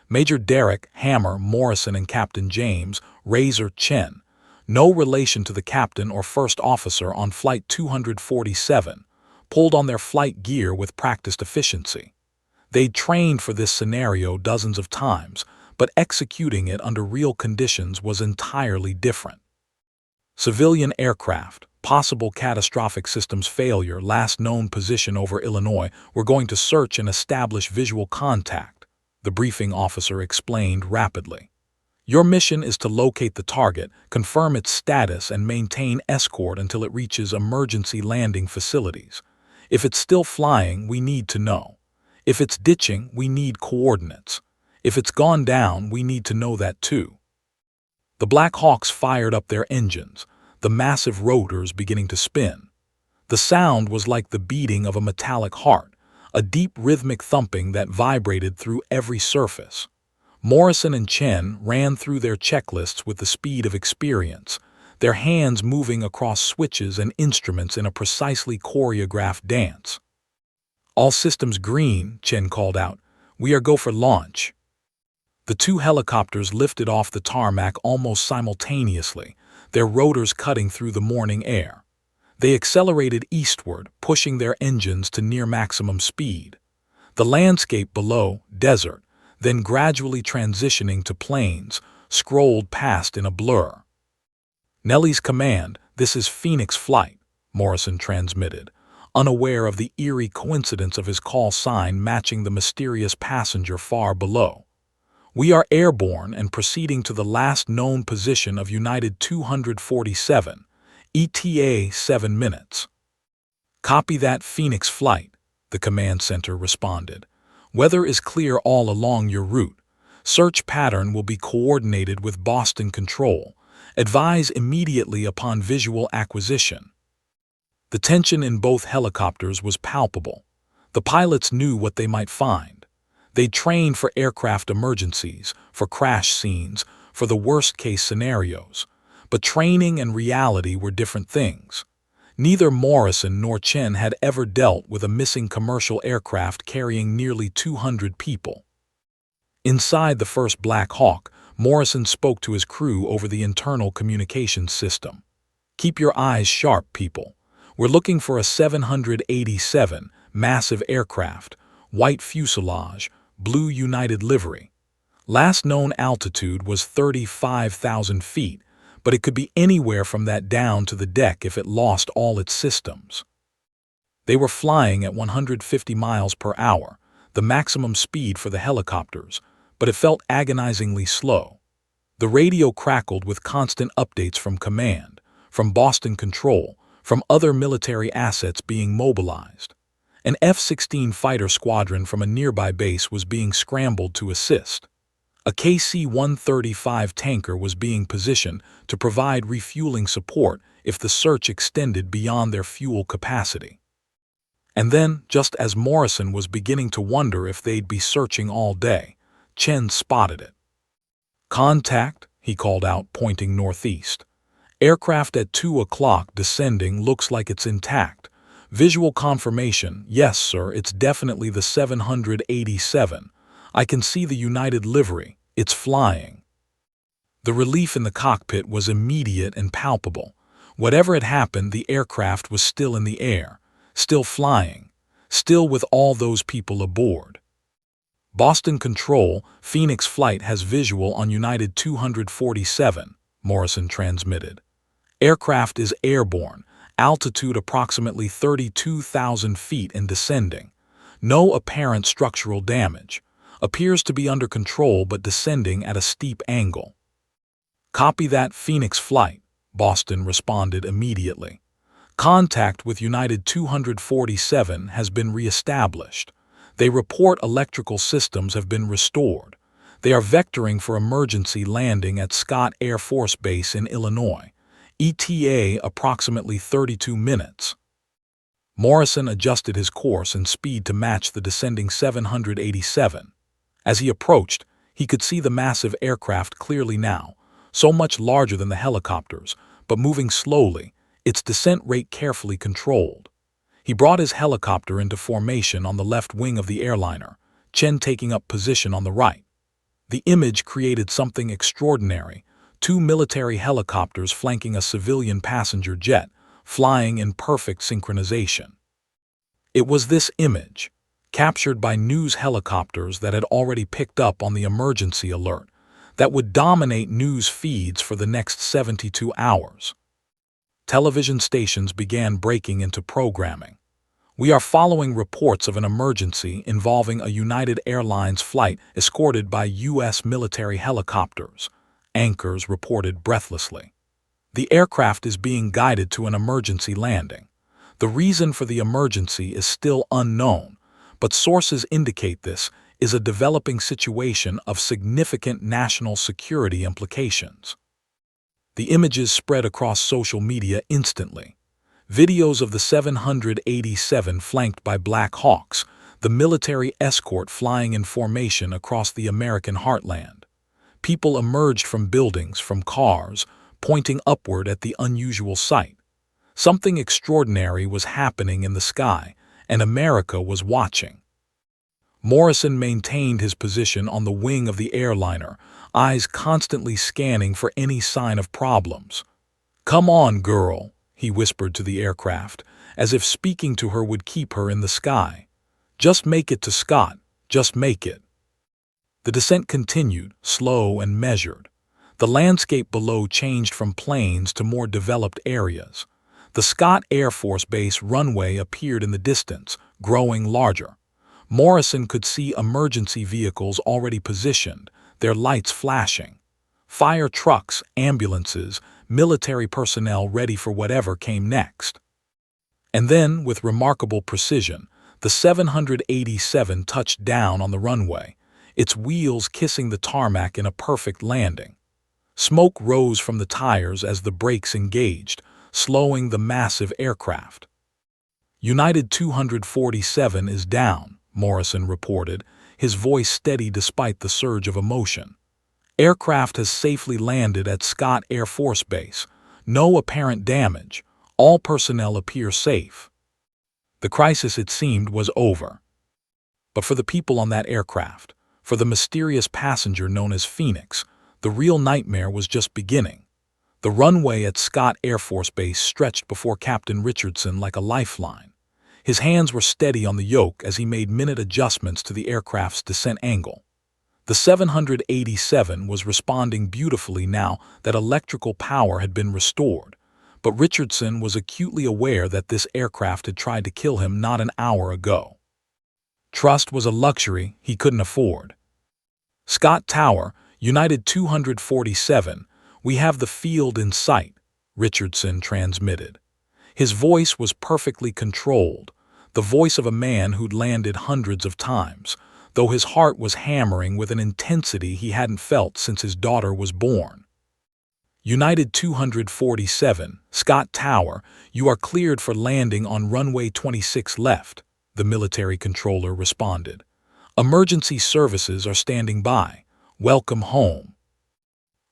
Major Derek, Hammer, Morrison, and Captain James, Razor Chen, no relation to the captain or first officer on Flight 247, pulled on their flight gear with practiced efficiency. They'd trained for this scenario dozens of times, but executing it under real conditions was entirely different. Civilian aircraft, possible catastrophic systems failure, last known position over Illinois. We're going to search and establish visual contact, the briefing officer explained rapidly. Your mission is to locate the target, confirm its status, and maintain escort until it reaches emergency landing facilities. If it's still flying, we need to know. If it's ditching, we need coordinates. If it's gone down, we need to know that too. The Black Hawks fired up their engines, the massive rotors beginning to spin. The sound was like the beating of a metallic heart, a deep rhythmic thumping that vibrated through every surface. Morrison and Chen ran through their checklists with the speed of experience, their hands moving across switches and instruments in a precisely choreographed dance. "All systems green," Chen called out. "We are go for launch." The two helicopters lifted off the tarmac almost simultaneously, their rotors cutting through the morning air. They accelerated eastward, pushing their engines to near maximum speed. The landscape below, desert, then gradually transitioning to plains, scrolled past in a blur. "Nellie's command, this is Phoenix Flight," Morrison transmitted, unaware of the eerie coincidence of his call sign matching the mysterious passenger far below. "We are airborne and proceeding to the last known position of United 247, ETA 7 minutes. "Copy that, Phoenix Flight," the command center responded. "Weather is clear all along your route. Search pattern will be coordinated with Boston Control. Advise immediately upon visual acquisition." The tension in both helicopters was palpable. The pilots knew what they might find. They trained for aircraft emergencies, for crash scenes, for the worst-case scenarios. But training and reality were different things. Neither Morrison nor Chen had ever dealt with a missing commercial aircraft carrying nearly 200 people. Inside the first Black Hawk, Morrison spoke to his crew over the internal communications system. "Keep your eyes sharp, people. We're looking for a 787 massive aircraft, white fuselage, blue United livery. Last known altitude was 35,000 feet, but it could be anywhere from that down to the deck if it lost all its systems." They were flying at 150 miles per hour, the maximum speed for the helicopters, but it felt agonizingly slow. The radio crackled with constant updates from command, from Boston Control, from other military assets being mobilized. An F-16 fighter squadron from a nearby base was being scrambled to assist. A KC-135 tanker was being positioned to provide refueling support if the search extended beyond their fuel capacity. And then, just as Morrison was beginning to wonder if they'd be searching all day, Chen spotted it. "Contact," he called out, pointing northeast. "Aircraft at 2 o'clock descending, looks like it's intact. Visual confirmation, yes sir, it's definitely the 787. I can see the United livery, it's flying." The relief in the cockpit was immediate and palpable. Whatever had happened, the aircraft was still in the air, still flying, still with all those people aboard. "Boston Control, Phoenix flight has visual on United 247, Morrison transmitted. "Aircraft is airborne, altitude approximately 32,000 feet and descending. No apparent structural damage. Appears to be under control but descending at a steep angle." "Copy that, Phoenix flight," Boston responded immediately. "Contact with United 247 has been reestablished. They report electrical systems have been restored. They are vectoring for emergency landing at Scott Air Force Base in Illinois. ETA approximately 32 minutes. Morrison adjusted his course and speed to match the descending 787. As he approached, he could see the massive aircraft clearly now, so much larger than the helicopters, but moving slowly, its descent rate carefully controlled. He brought his helicopter into formation on the left wing of the airliner, Chen taking up position on the right. The image created something extraordinary: 2 military helicopters flanking a civilian passenger jet, flying in perfect synchronization. It was this image, captured by news helicopters that had already picked up on the emergency alert, that would dominate news feeds for the next 72 hours. Television stations began breaking into programming. "We are following reports of an emergency involving a United Airlines flight escorted by U.S. military helicopters," anchors reported breathlessly. "The aircraft is being guided to an emergency landing. The reason for the emergency is still unknown, but sources indicate this is a developing situation of significant national security implications." The images spread across social media instantly. Videos of the 787 flanked by Black Hawks, the military escort flying in formation across the American heartland. People emerged from buildings, from cars, pointing upward at the unusual sight. Something extraordinary was happening in the sky, and America was watching. Morrison maintained his position on the wing of the airliner, eyes constantly scanning for any sign of problems. "Come on, girl," he whispered to the aircraft, as if speaking to her would keep her in the sky. "Just make it to Scott, just make it." The descent continued, slow and measured. The landscape below changed from plains to more developed areas. The Scott Air Force Base runway appeared in the distance, growing larger. Morrison could see emergency vehicles already positioned, their lights flashing. Fire trucks, ambulances, military personnel ready for whatever came next. And then, with remarkable precision, the 787 touched down on the runway, its wheels kissing the tarmac in a perfect landing. Smoke rose from the tires as the brakes engaged, slowing the massive aircraft. "United 247 is down," Morrison reported, his voice steady despite the surge of emotion. "Aircraft has safely landed at Scott Air Force Base. No apparent damage. All personnel appear safe." The crisis, it seemed, was over. But for the people on that aircraft, for the mysterious passenger known as Phoenix, the real nightmare was just beginning. The runway at Scott Air Force Base stretched before Captain Richardson like a lifeline. His hands were steady on the yoke as he made minute adjustments to the aircraft's descent angle. The 787 was responding beautifully now that electrical power had been restored, but Richardson was acutely aware that this aircraft had tried to kill him not an hour ago. Trust was a luxury he couldn't afford. "Scott Tower, United 247, we have the field in sight," Richardson transmitted. His voice was perfectly controlled, the voice of a man who'd landed hundreds of times, though his heart was hammering with an intensity he hadn't felt since his daughter was born. United 247, Scott Tower, you are cleared for landing on runway 26 left, the military controller responded. Emergency services are standing by. Welcome home.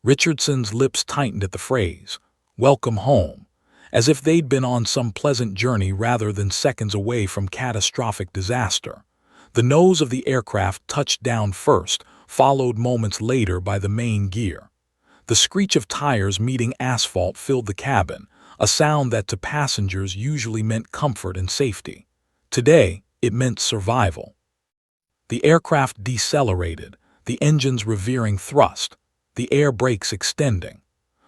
Richardson's lips tightened at the phrase, welcome home, as if they'd been on some pleasant journey rather than seconds away from catastrophic disaster. The nose of the aircraft touched down first, followed moments later by the main gear. The screech of tires meeting asphalt filled the cabin, a sound that to passengers usually meant comfort and safety. Today, it meant survival. The aircraft decelerated, the engines revering thrust, the air brakes extending.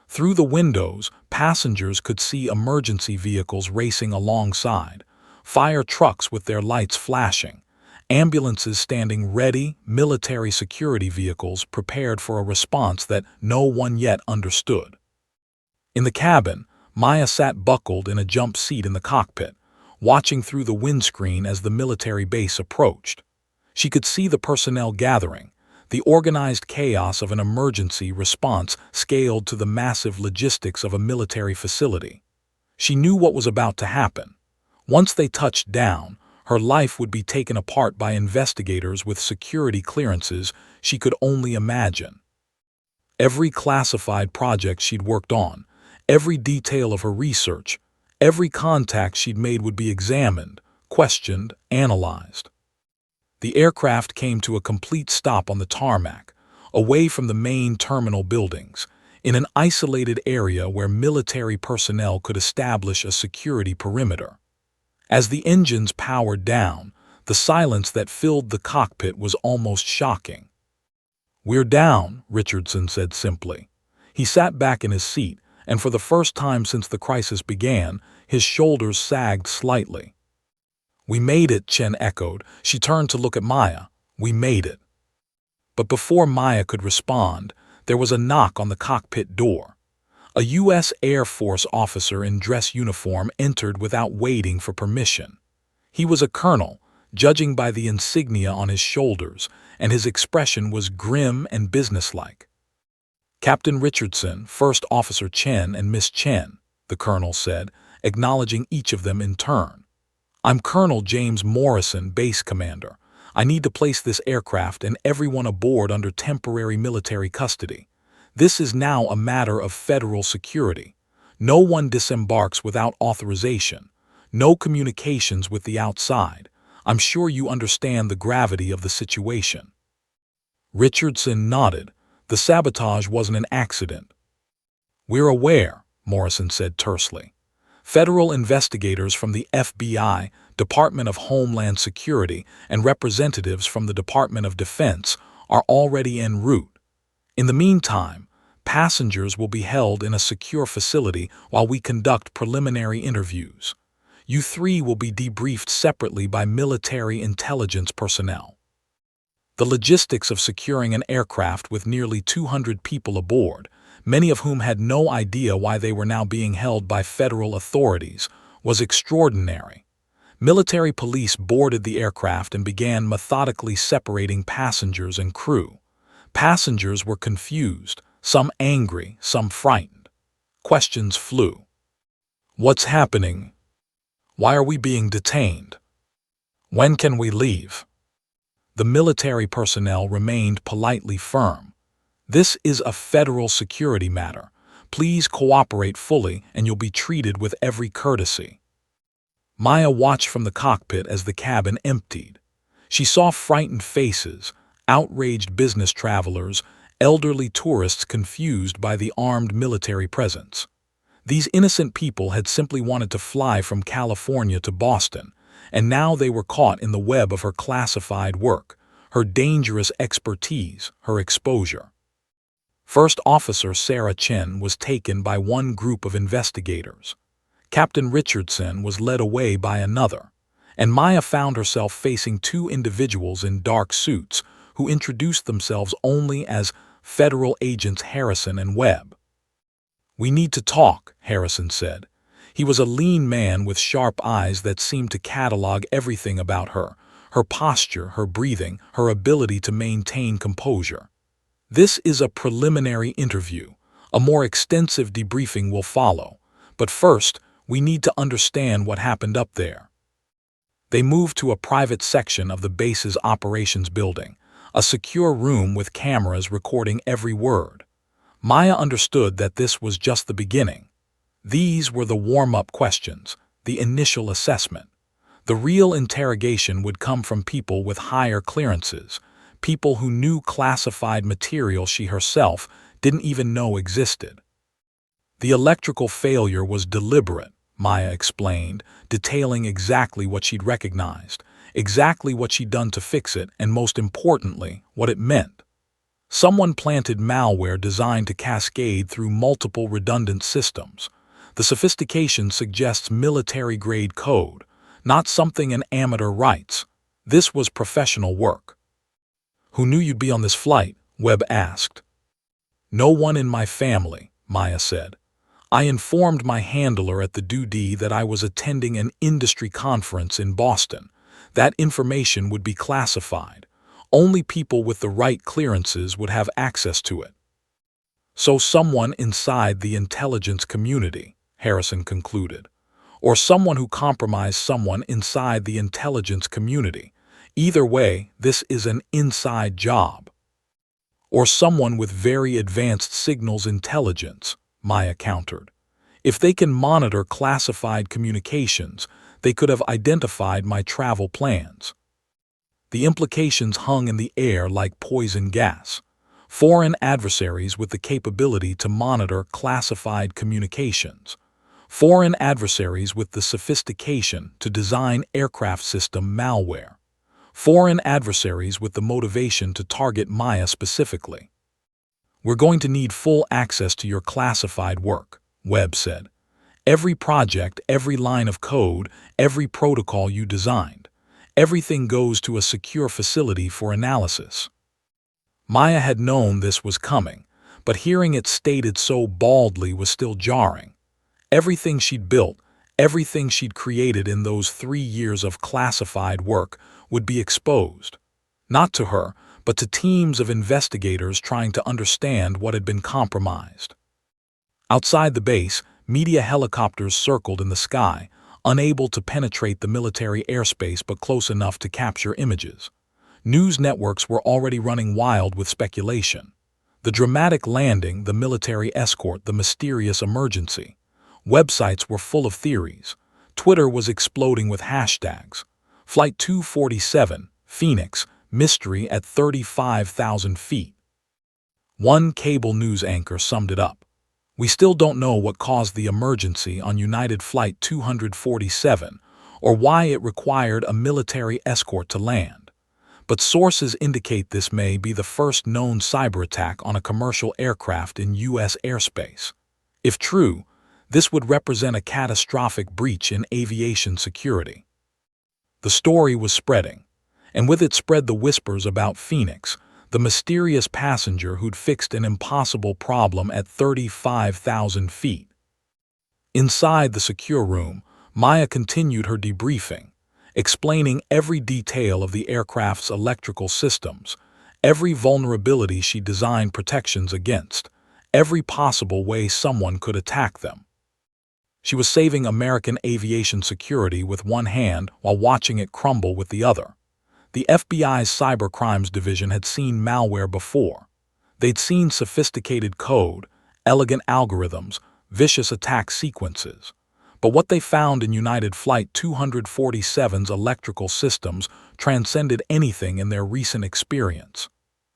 Through the windows, passengers could see emergency vehicles racing alongside, fire trucks with their lights flashing, ambulances standing ready, military security vehicles prepared for a response that no one yet understood. In the cabin, Maya sat buckled in a jump seat in the cockpit, watching through the windscreen as the military base approached. She could see the personnel gathering, the organized chaos of an emergency response scaled to the massive logistics of a military facility. She knew what was about to happen. Once they touched down, her life would be taken apart by investigators with security clearances she could only imagine. Every classified project she'd worked on, every detail of her research, every contact she'd made would be examined, questioned, analyzed. The aircraft came to a complete stop on the tarmac, away from the main terminal buildings, in an isolated area where military personnel could establish a security perimeter. As the engines powered down, the silence that filled the cockpit was almost shocking. "We're down," Richardson said simply. He sat back in his seat, and for the first time since the crisis began, his shoulders sagged slightly. "We made it," Chen echoed. She turned to look at Maya. "We made it." But before Maya could respond, there was a knock on the cockpit door. A U.S. Air Force officer in dress uniform entered without waiting for permission. He was a colonel, judging by the insignia on his shoulders, and his expression was grim and businesslike. "Captain Richardson, First Officer Chen, and Miss Chen," the colonel said, acknowledging each of them in turn. "I'm Colonel James Morrison, Base Commander. I need to place this aircraft and everyone aboard under temporary military custody. This is now a matter of federal security. No one disembarks without authorization. No communications with the outside. I'm sure you understand the gravity of the situation." Richardson nodded. The sabotage wasn't an accident. "We're aware," Morrison said tersely. "Federal investigators from the FBI, Department of Homeland Security, and representatives from the Department of Defense are already en route. In the meantime, passengers will be held in a secure facility while we conduct preliminary interviews. You three will be debriefed separately by military intelligence personnel." The logistics of securing an aircraft with nearly 200 people aboard, many of whom had no idea why they were now being held by federal authorities, was extraordinary. Military police boarded the aircraft and began methodically separating passengers and crew. Passengers were confused, some angry, some frightened. Questions flew. "What's happening? Why are we being detained? When can we leave?" The military personnel remained politely firm. "This is a federal security matter. Please cooperate fully and you'll be treated with every courtesy." Maya watched from the cockpit as the cabin emptied. She saw frightened faces, outraged business travelers, elderly tourists confused by the armed military presence. These innocent people had simply wanted to fly from California to Boston, and now they were caught in the web of her classified work, her dangerous expertise, her exposure. First Officer Sarah Chen was taken by one group of investigators. Captain Richardson was led away by another, and Maya found herself facing two individuals in dark suits who introduced themselves only as Federal Agents Harrison and Webb. "We need to talk," Harrison said. He was a lean man with sharp eyes that seemed to catalog everything about her posture, her breathing, her ability to maintain composure. "This is a preliminary interview. A more extensive debriefing will follow, but first, we need to understand what happened up there. They moved to a private section of the base's operations building, a secure room with cameras recording every word. Maya understood that this was just the beginning. These were the warm-up questions, the initial assessment. The real interrogation would come from people with higher clearances, people who knew classified material she herself didn't even know existed. The electrical failure was deliberate, Maya explained, detailing exactly what she'd recognized, exactly what she'd done to fix it, and most importantly, what it meant. Someone planted malware designed to cascade through multiple redundant systems. The sophistication suggests military-grade code, not something an amateur writes. This was professional work. "Who knew you'd be on this flight?" Webb asked. "No one in my family," Maya said. "I informed my handler at the duty that I was attending an industry conference in Boston. That information would be classified. Only people with the right clearances would have access to it." "So someone inside the intelligence community," Harrison concluded. "Or someone who compromised someone inside the intelligence community. Either way, this is an inside job." "Or someone with very advanced signals intelligence," Maya countered. "If they can monitor classified communications, they could have identified my travel plans." The implications hung in the air like poison gas. Foreign adversaries with the capability to monitor classified communications. Foreign adversaries with the sophistication to design aircraft system malware. Foreign adversaries with the motivation to target Maya specifically. "We're going to need full access to your classified work," Webb said. "Every project, every line of code, every protocol you designed. Everything goes to a secure facility for analysis." Maya had known this was coming, but hearing it stated so baldly was still jarring. Everything she'd built, everything she'd created in those 3 years of classified work would be exposed. Not to her, but to teams of investigators trying to understand what had been compromised. Outside the base, media helicopters circled in the sky, unable to penetrate the military airspace but close enough to capture images. News networks were already running wild with speculation. The dramatic landing, the military escort, the mysterious emergency. Websites were full of theories. Twitter was exploding with hashtags. Flight 247, Phoenix, mystery at 35,000 feet. One cable news anchor summed it up. "We still don't know what caused the emergency on United Flight 247 or why it required a military escort to land. But sources indicate this may be the first known cyber attack on a commercial aircraft in U.S. airspace. If true, this would represent a catastrophic breach in aviation security." The story was spreading, and with it spread the whispers about Phoenix, the mysterious passenger who'd fixed an impossible problem at 35,000 feet. Inside the secure room, Maya continued her debriefing, explaining every detail of the aircraft's electrical systems, every vulnerability she designed protections against, every possible way someone could attack them. She was saving American aviation security with one hand while watching it crumble with the other. The FBI's Cybercrimes Division had seen malware before. They'd seen sophisticated code, elegant algorithms, vicious attack sequences. But what they found in United Flight 247's electrical systems transcended anything in their recent experience.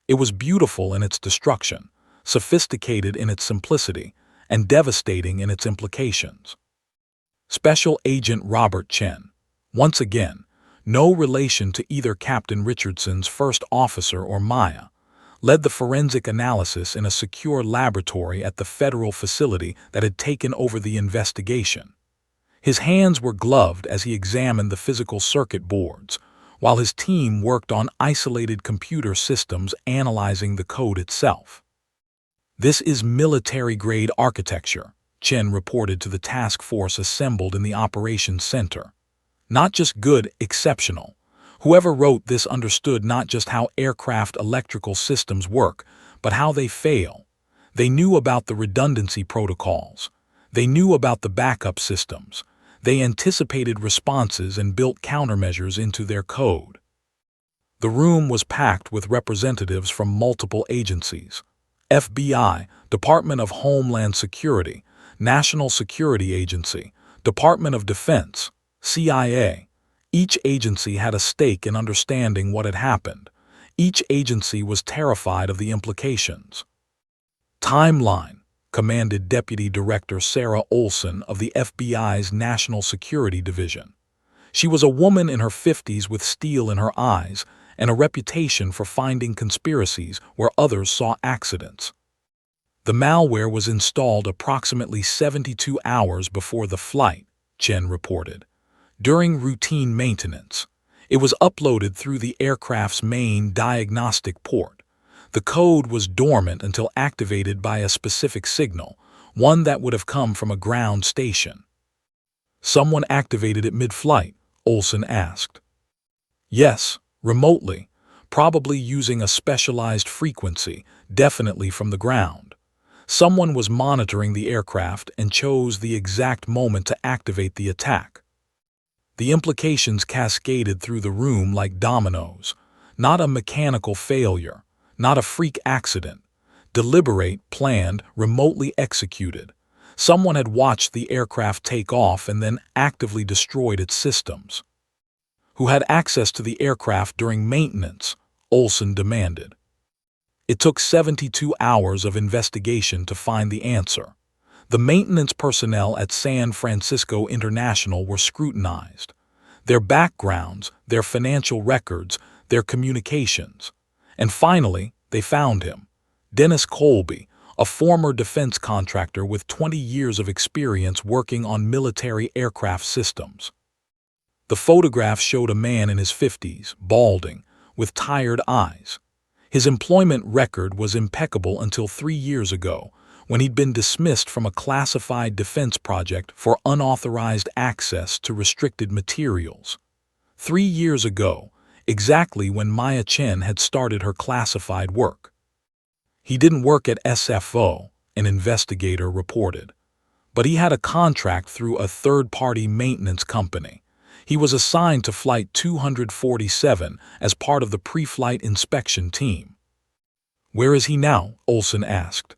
It was beautiful in its destruction, sophisticated in its simplicity, and devastating in its implications. Special Agent Robert Chen, once again, no relation to either Captain Richardson's first officer or Maya, led the forensic analysis in a secure laboratory at the federal facility that had taken over the investigation. His hands were gloved as he examined the physical circuit boards, while his team worked on isolated computer systems analyzing the code itself. "This is military-grade architecture," Chen reported to the task force assembled in the operations center. "Not just good, exceptional. Whoever wrote this understood not just how aircraft electrical systems work, but how they fail. They knew about the redundancy protocols. They knew about the backup systems. They anticipated responses and built countermeasures into their code. The room was packed with representatives from multiple agencies: FBI, Department of Homeland Security, National Security Agency, Department of Defense, CIA. Each agency had a stake in understanding what had happened. Each agency was terrified of the implications. Timeline, commanded Deputy Director Sarah Olson of the FBI's National Security Division. She was a woman in her 50s with steel in her eyes and a reputation for finding conspiracies where others saw accidents. The malware was installed approximately 72 hours before the flight, Chen reported. During routine maintenance, it was uploaded through the aircraft's main diagnostic port. The code was dormant until activated by a specific signal, one that would have come from a ground station. Someone activated it mid-flight, Olson asked. Yes, remotely, probably using a specialized frequency, definitely from the ground. Someone was monitoring the aircraft and chose the exact moment to activate the attack. The implications cascaded through the room like dominoes. Not a mechanical failure, not a freak accident. Deliberate, planned, remotely executed. Someone had watched the aircraft take off and then actively destroyed its systems. Who had access to the aircraft during maintenance? Olson demanded. It took 72 hours of investigation to find the answer. The maintenance personnel at San Francisco International were scrutinized. Their backgrounds, their financial records, their communications. And finally, they found him. Dennis Colby, a former defense contractor with 20 years of experience working on military aircraft systems. The photograph showed a man in his 50s, balding, with tired eyes. His employment record was impeccable until 3 years ago, when he'd been dismissed from a classified defense project for unauthorized access to restricted materials. 3 years ago, exactly when Maya Chen had started her classified work. He didn't work at SFO, an investigator reported, but he had a contract through a third-party maintenance company. He was assigned to Flight 247 as part of the pre-flight inspection team. Where is he now? Olson asked.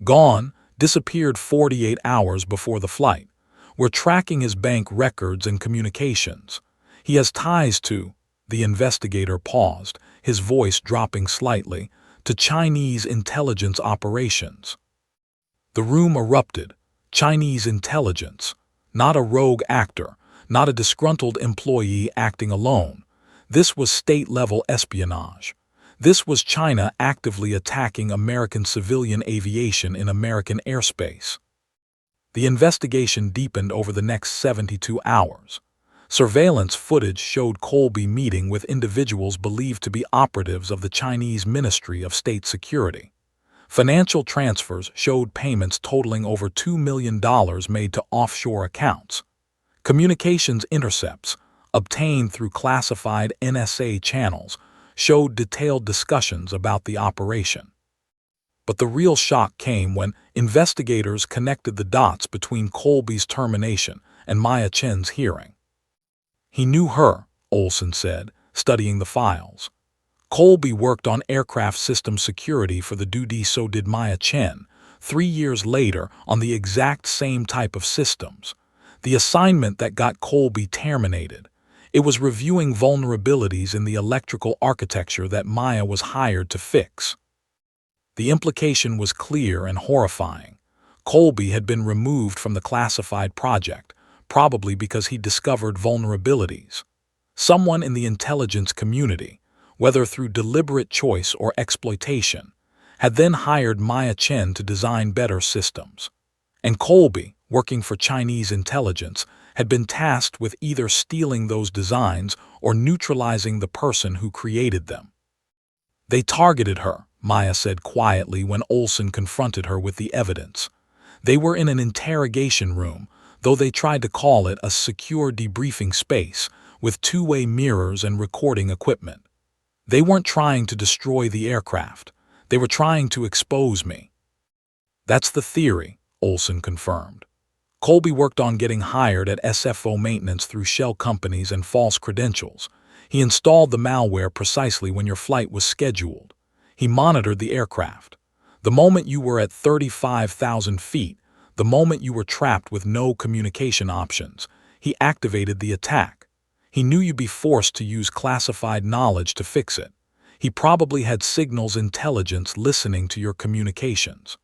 Gone, disappeared 48 hours before the flight. We're tracking his bank records and communications. He has ties to, the investigator paused, his voice dropping slightly, to Chinese intelligence operations. The room erupted. Chinese intelligence. Not a rogue actor, not a disgruntled employee acting alone. This was state-level espionage. This was China actively attacking American civilian aviation in American airspace. The investigation deepened over the next 72 hours. Surveillance footage showed Colby meeting with individuals believed to be operatives of the Chinese Ministry of State Security. Financial transfers showed payments totaling over $2 million made to offshore accounts. Communications intercepts, obtained through classified NSA channels, showed detailed discussions about the operation. But the real shock came when investigators connected the dots between Colby's termination and Maya Chen's hearing. He knew her, Olson said, studying the files. Colby worked on aircraft system security for the duty, so did Maya Chen, 3 years later on the exact same type of systems. The assignment that got Colby terminated. It was reviewing vulnerabilities in the electrical architecture that Maya was hired to fix. The implication was clear and horrifying. Colby had been removed from the classified project, probably because he discovered vulnerabilities. Someone in the intelligence community, whether through deliberate choice or exploitation, had then hired Maya Chen to design better systems. And Colby, working for Chinese intelligence, had been tasked with either stealing those designs or neutralizing the person who created them. They targeted her, Maya said quietly when Olson confronted her with the evidence. They were in an interrogation room, though they tried to call it a secure debriefing space, with two-way mirrors and recording equipment. They weren't trying to destroy the aircraft. They were trying to expose me. That's the theory, Olson confirmed. Colby worked on getting hired at SFO maintenance through shell companies and false credentials. He installed the malware precisely when your flight was scheduled. He monitored the aircraft. The moment you were at 35,000 feet, the moment you were trapped with no communication options, he activated the attack. He knew you'd be forced to use classified knowledge to fix it. He probably had signals intelligence listening to your communications.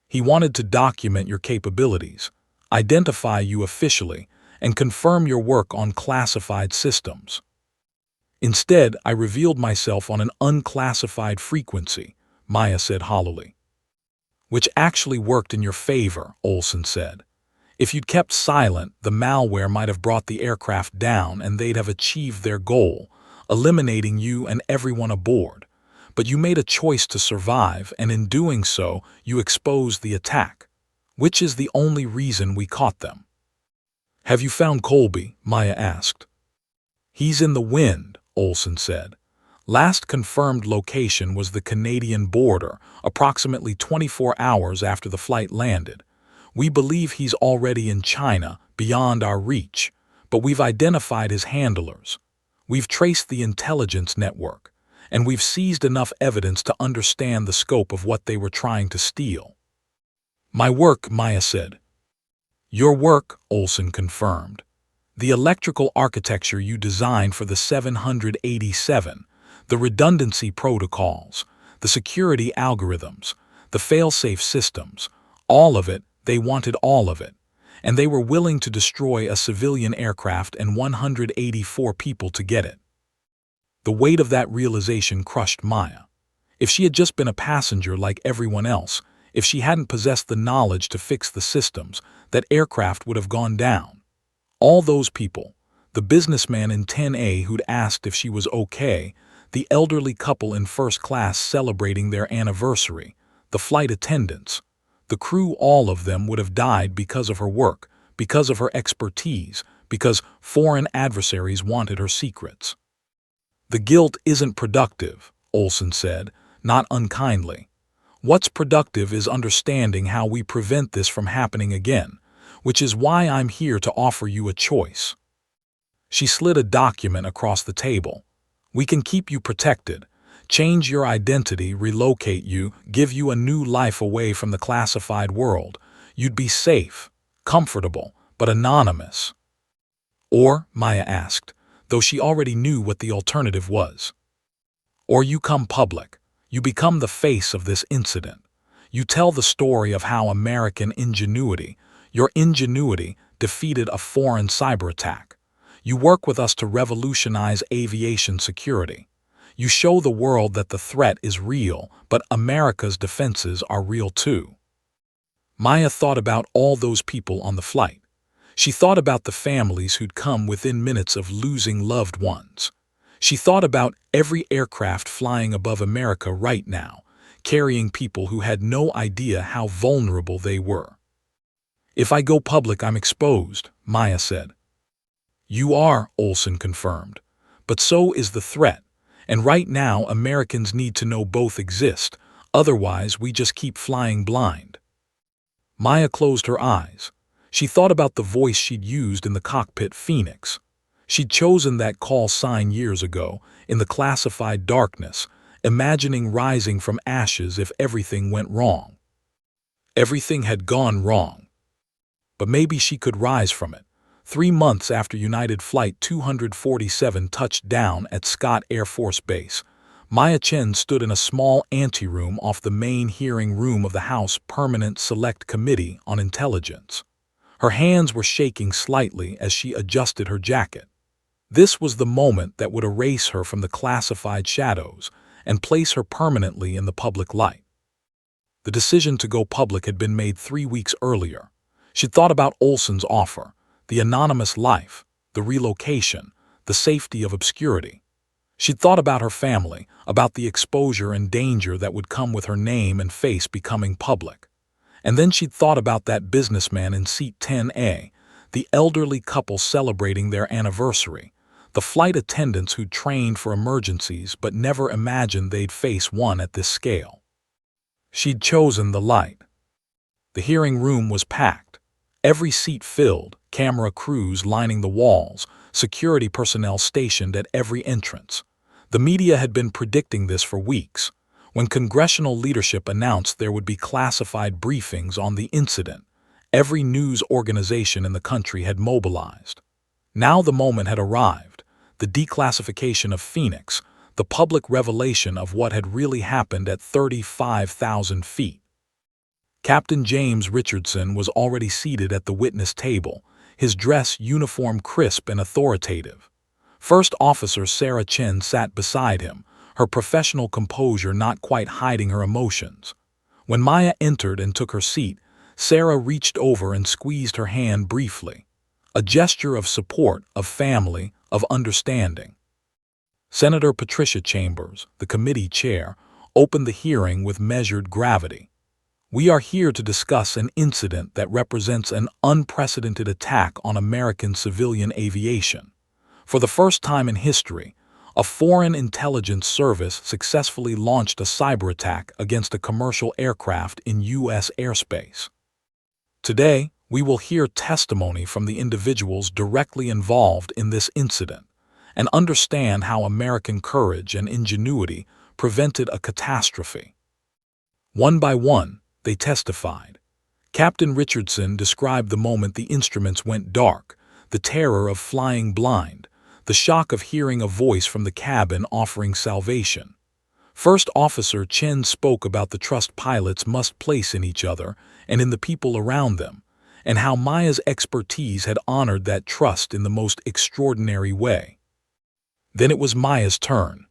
He wanted to document your capabilities, identify you officially, and confirm your work on classified systems. Instead, I revealed myself on an unclassified frequency, Maya said hollowly. Which actually worked in your favor, Olson said. If you'd kept silent, the malware might have brought the aircraft down and they'd have achieved their goal, eliminating you and everyone aboard. But you made a choice to survive, and in doing so, you exposed the attack, which is the only reason we caught them. Have you found Colby? Maya asked. He's in the wind, Olson said. Last confirmed location was the Canadian border, approximately 24 hours after the flight landed. We believe he's already in China, beyond our reach, but we've identified his handlers. We've traced the intelligence network, and we've seized enough evidence to understand the scope of what they were trying to steal. My work, Maya said. Your work, Olson confirmed. The electrical architecture you designed for the 787, the redundancy protocols, the security algorithms, the fail-safe systems, all of it, they wanted all of it, and they were willing to destroy a civilian aircraft and 184 people to get it. The weight of that realization crushed Maya. If she had just been a passenger like everyone else, if she hadn't possessed the knowledge to fix the systems, that aircraft would have gone down. All those people, the businessman in 10A who'd asked if she was okay, the elderly couple in first class celebrating their anniversary, the flight attendants, the crew, all of them would have died because of her work, because of her expertise, because foreign adversaries wanted her secrets. The guilt isn't productive, Olson said, not unkindly. What's productive is understanding how we prevent this from happening again, which is why I'm here to offer you a choice. She slid a document across the table. We can keep you protected, change your identity, relocate you, give you a new life away from the classified world. You'd be safe, comfortable, but anonymous. Or, Maya asked, though she already knew what the alternative was. Or you come public. You become the face of this incident. You tell the story of how American ingenuity, your ingenuity, defeated a foreign cyber attack. You work with us to revolutionize aviation security. You show the world that the threat is real, but America's defenses are real too. Maya thought about all those people on the flight. She thought about the families who'd come within minutes of losing loved ones. She thought about every aircraft flying above America right now, carrying people who had no idea how vulnerable they were. If I go public, I'm exposed, Maya said. You are, Olson confirmed. But so is the threat. And right now, Americans need to know both exist. Otherwise, we just keep flying blind. Maya closed her eyes. She thought about the voice she'd used in the cockpit Phoenix. She'd chosen that call sign years ago, in the classified darkness, imagining rising from ashes if everything went wrong. Everything had gone wrong. But maybe she could rise from it. 3 months after United Flight 247 touched down at Scott Air Force Base, Maya Chen stood in a small anteroom off the main hearing room of the House Permanent Select Committee on Intelligence. Her hands were shaking slightly as she adjusted her jacket. This was the moment that would erase her from the classified shadows and place her permanently in the public light. The decision to go public had been made 3 weeks earlier. She'd thought about Olson's offer, the anonymous life, the relocation, the safety of obscurity. She'd thought about her family, about the exposure and danger that would come with her name and face becoming public. And then she'd thought about that businessman in seat 10A, the elderly couple celebrating their anniversary, the flight attendants who'd trained for emergencies but never imagined they'd face one at this scale. She'd chosen the light. The hearing room was packed. Every seat filled, camera crews lining the walls, security personnel stationed at every entrance. The media had been predicting this for weeks. When congressional leadership announced there would be classified briefings on the incident, every news organization in the country had mobilized. Now the moment had arrived, the declassification of Phoenix, the public revelation of what had really happened at 35,000 feet. Captain James Richardson was already seated at the witness table, his dress uniform crisp and authoritative. First Officer Sarah Chen sat beside him, her professional composure not quite hiding her emotions. When Maya entered and took her seat, Sarah reached over and squeezed her hand briefly, a gesture of support, of family, of understanding. Senator Patricia Chambers, the committee chair, opened the hearing with measured gravity. We are here to discuss an incident that represents an unprecedented attack on American civilian aviation. For the first time in history, a foreign intelligence service successfully launched a cyber attack against a commercial aircraft in U.S. airspace. Today, we will hear testimony from the individuals directly involved in this incident and understand how American courage and ingenuity prevented a catastrophe. One by one, they testified. Captain Richardson described the moment the instruments went dark, the terror of flying blind, the shock of hearing a voice from the cabin offering salvation. First Officer Chen spoke about the trust pilots must place in each other and in the people around them, and how Maya's expertise had honored that trust in the most extraordinary way. Then it was Maya's turn.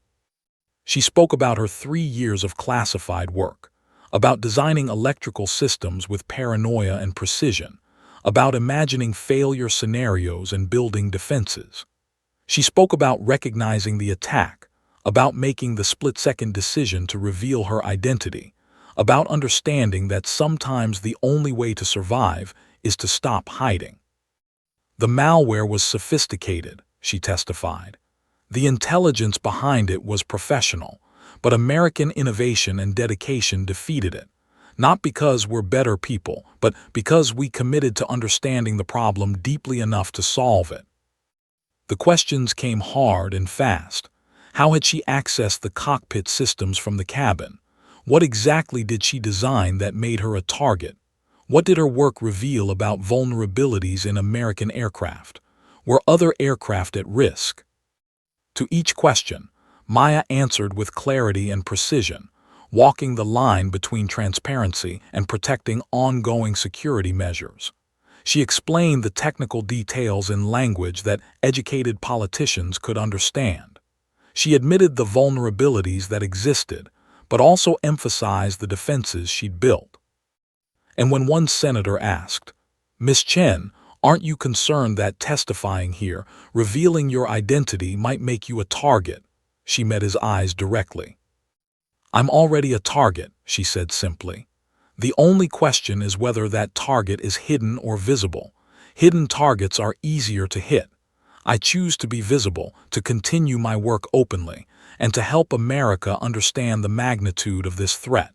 She spoke about her 3 years of classified work, about designing electrical systems with paranoia and precision, about imagining failure scenarios and building defenses. She spoke about recognizing the attack, about making the split-second decision to reveal her identity, about understanding that sometimes the only way to survive is to stop hiding. The malware was sophisticated, she testified. The intelligence behind it was professional, but American innovation and dedication defeated it, not because we're better people, but because we committed to understanding the problem deeply enough to solve it. The questions came hard and fast. How had she accessed the cockpit systems from the cabin? What exactly did she design that made her a target? What did her work reveal about vulnerabilities in American aircraft? Were other aircraft at risk? To each question, Maya answered with clarity and precision, walking the line between transparency and protecting ongoing security measures. She explained the technical details in language that educated politicians could understand. She admitted the vulnerabilities that existed, but also emphasized the defenses she'd built. And when one senator asked, "Miss Chen, aren't you concerned that testifying here, revealing your identity, might make you a target?" she met his eyes directly. "I'm already a target," she said simply. "The only question is whether that target is hidden or visible. Hidden targets are easier to hit. I choose to be visible, to continue my work openly, and to help America understand the magnitude of this threat."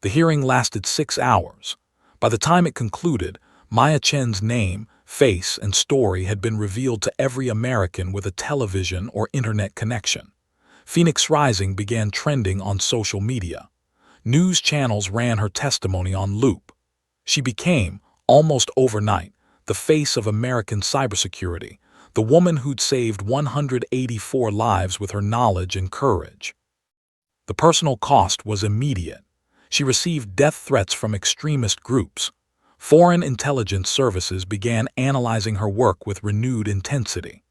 The hearing lasted 6 hours. By the time it concluded, Maya Chen's name, face, and story had been revealed to every American with a television or internet connection. Phoenix Rising began trending on social media. News channels ran her testimony on loop. She became, almost overnight, the face of American cybersecurity, the woman who'd saved 184 lives with her knowledge and courage. The personal cost was immediate. She received death threats from extremist groups. Foreign intelligence services began analyzing her work with renewed intensity.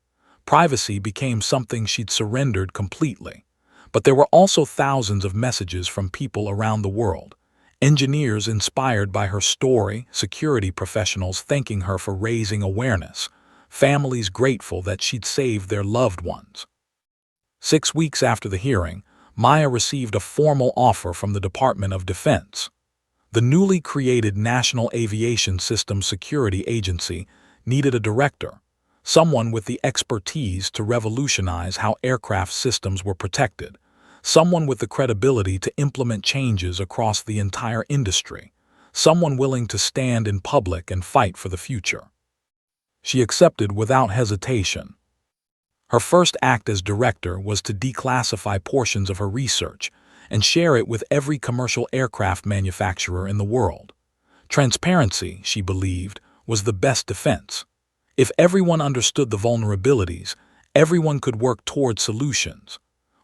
Privacy became something she'd surrendered completely. But there were also thousands of messages from people around the world. Engineers inspired by her story, security professionals thanking her for raising awareness, families grateful that she'd saved their loved ones. 6 weeks after the hearing, Maya received a formal offer from the Department of Defense. The newly created National Aviation Systems Security Agency needed a director, someone with the expertise to revolutionize how aircraft systems were protected, someone with the credibility to implement changes across the entire industry, someone willing to stand in public and fight for the future. She accepted without hesitation. Her first act as director was to declassify portions of her research and share it with every commercial aircraft manufacturer in the world. Transparency, she believed, was the best defense. If everyone understood the vulnerabilities, everyone could work toward solutions.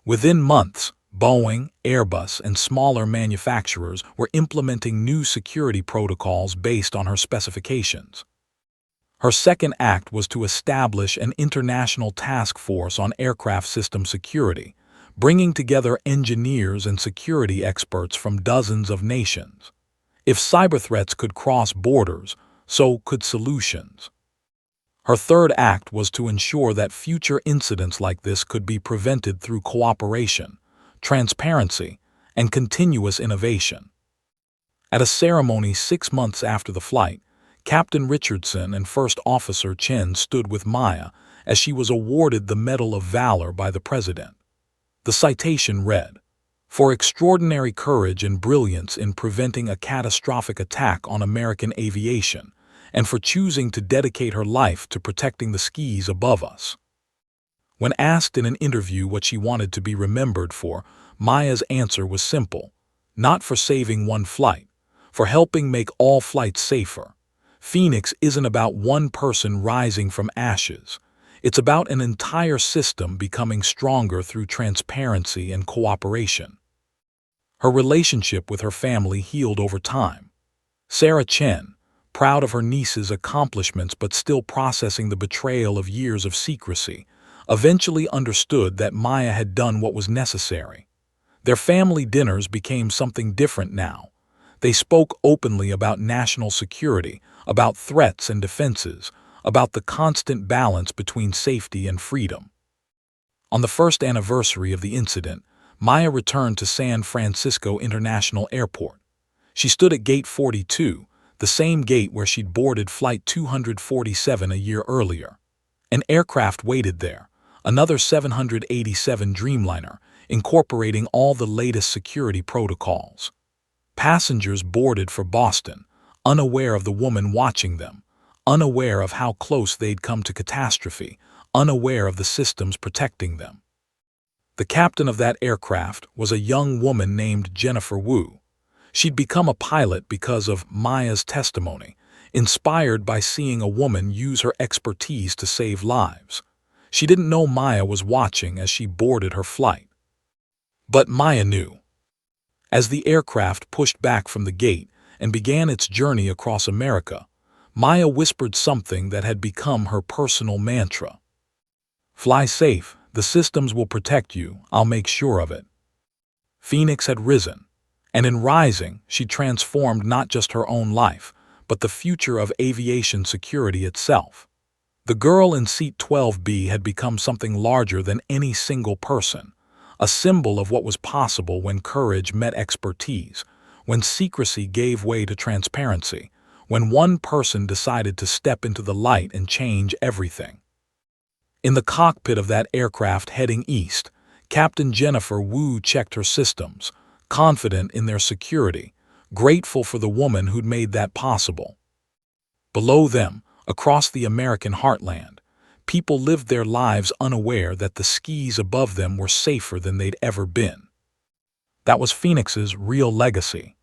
Within months, Boeing, Airbus, and smaller manufacturers were implementing new security protocols based on her specifications. Her second act was to establish an international task force on aircraft system security, bringing together engineers and security experts from dozens of nations. If cyber threats could cross borders, so could solutions. Her third act was to ensure that future incidents like this could be prevented through cooperation, transparency, and continuous innovation. At a ceremony 6 months after the flight, Captain Richardson and First Officer Chen stood with Maya as she was awarded the Medal of Valor by the President. The citation read, "For extraordinary courage and brilliance in preventing a catastrophic attack on American aviation, and for choosing to dedicate her life to protecting the skies above us." When asked in an interview what she wanted to be remembered for, Maya's answer was simple: not for saving one flight, for helping make all flights safer. Phoenix isn't about one person rising from ashes. It's about an entire system becoming stronger through transparency and cooperation. Her relationship with her family healed over time. Sarah Chen, proud of her niece's accomplishments but still processing the betrayal of years of secrecy, eventually understood that Maya had done what was necessary. Their family dinners became something different now. They spoke openly about national security, about threats and defenses, about the constant balance between safety and freedom. On the first anniversary of the incident, Maya returned to San Francisco International Airport. She stood at Gate 42, the same gate where she'd boarded Flight 247 a year earlier. An aircraft waited there, another 787 Dreamliner, incorporating all the latest security protocols. Passengers boarded for Boston, unaware of the woman watching them, unaware of how close they'd come to catastrophe, unaware of the systems protecting them. The captain of that aircraft was a young woman named Jennifer Wu. She'd become a pilot because of Maya's testimony, inspired by seeing a woman use her expertise to save lives. She didn't know Maya was watching as she boarded her flight. But Maya knew. As the aircraft pushed back from the gate and began its journey across America, Maya whispered something that had become her personal mantra. "Fly safe, the systems will protect you, I'll make sure of it." Phoenix had risen, and in rising, she transformed not just her own life, but the future of aviation security itself. The girl in seat 12B had become something larger than any single person, a symbol of what was possible when courage met expertise, when secrecy gave way to transparency, when one person decided to step into the light and change everything. In the cockpit of that aircraft heading east, Captain Jennifer Wu checked her systems, confident in their security, grateful for the woman who'd made that possible. Below them, across the American heartland, people lived their lives unaware that the skies above them were safer than they'd ever been. That was Phoenix's real legacy.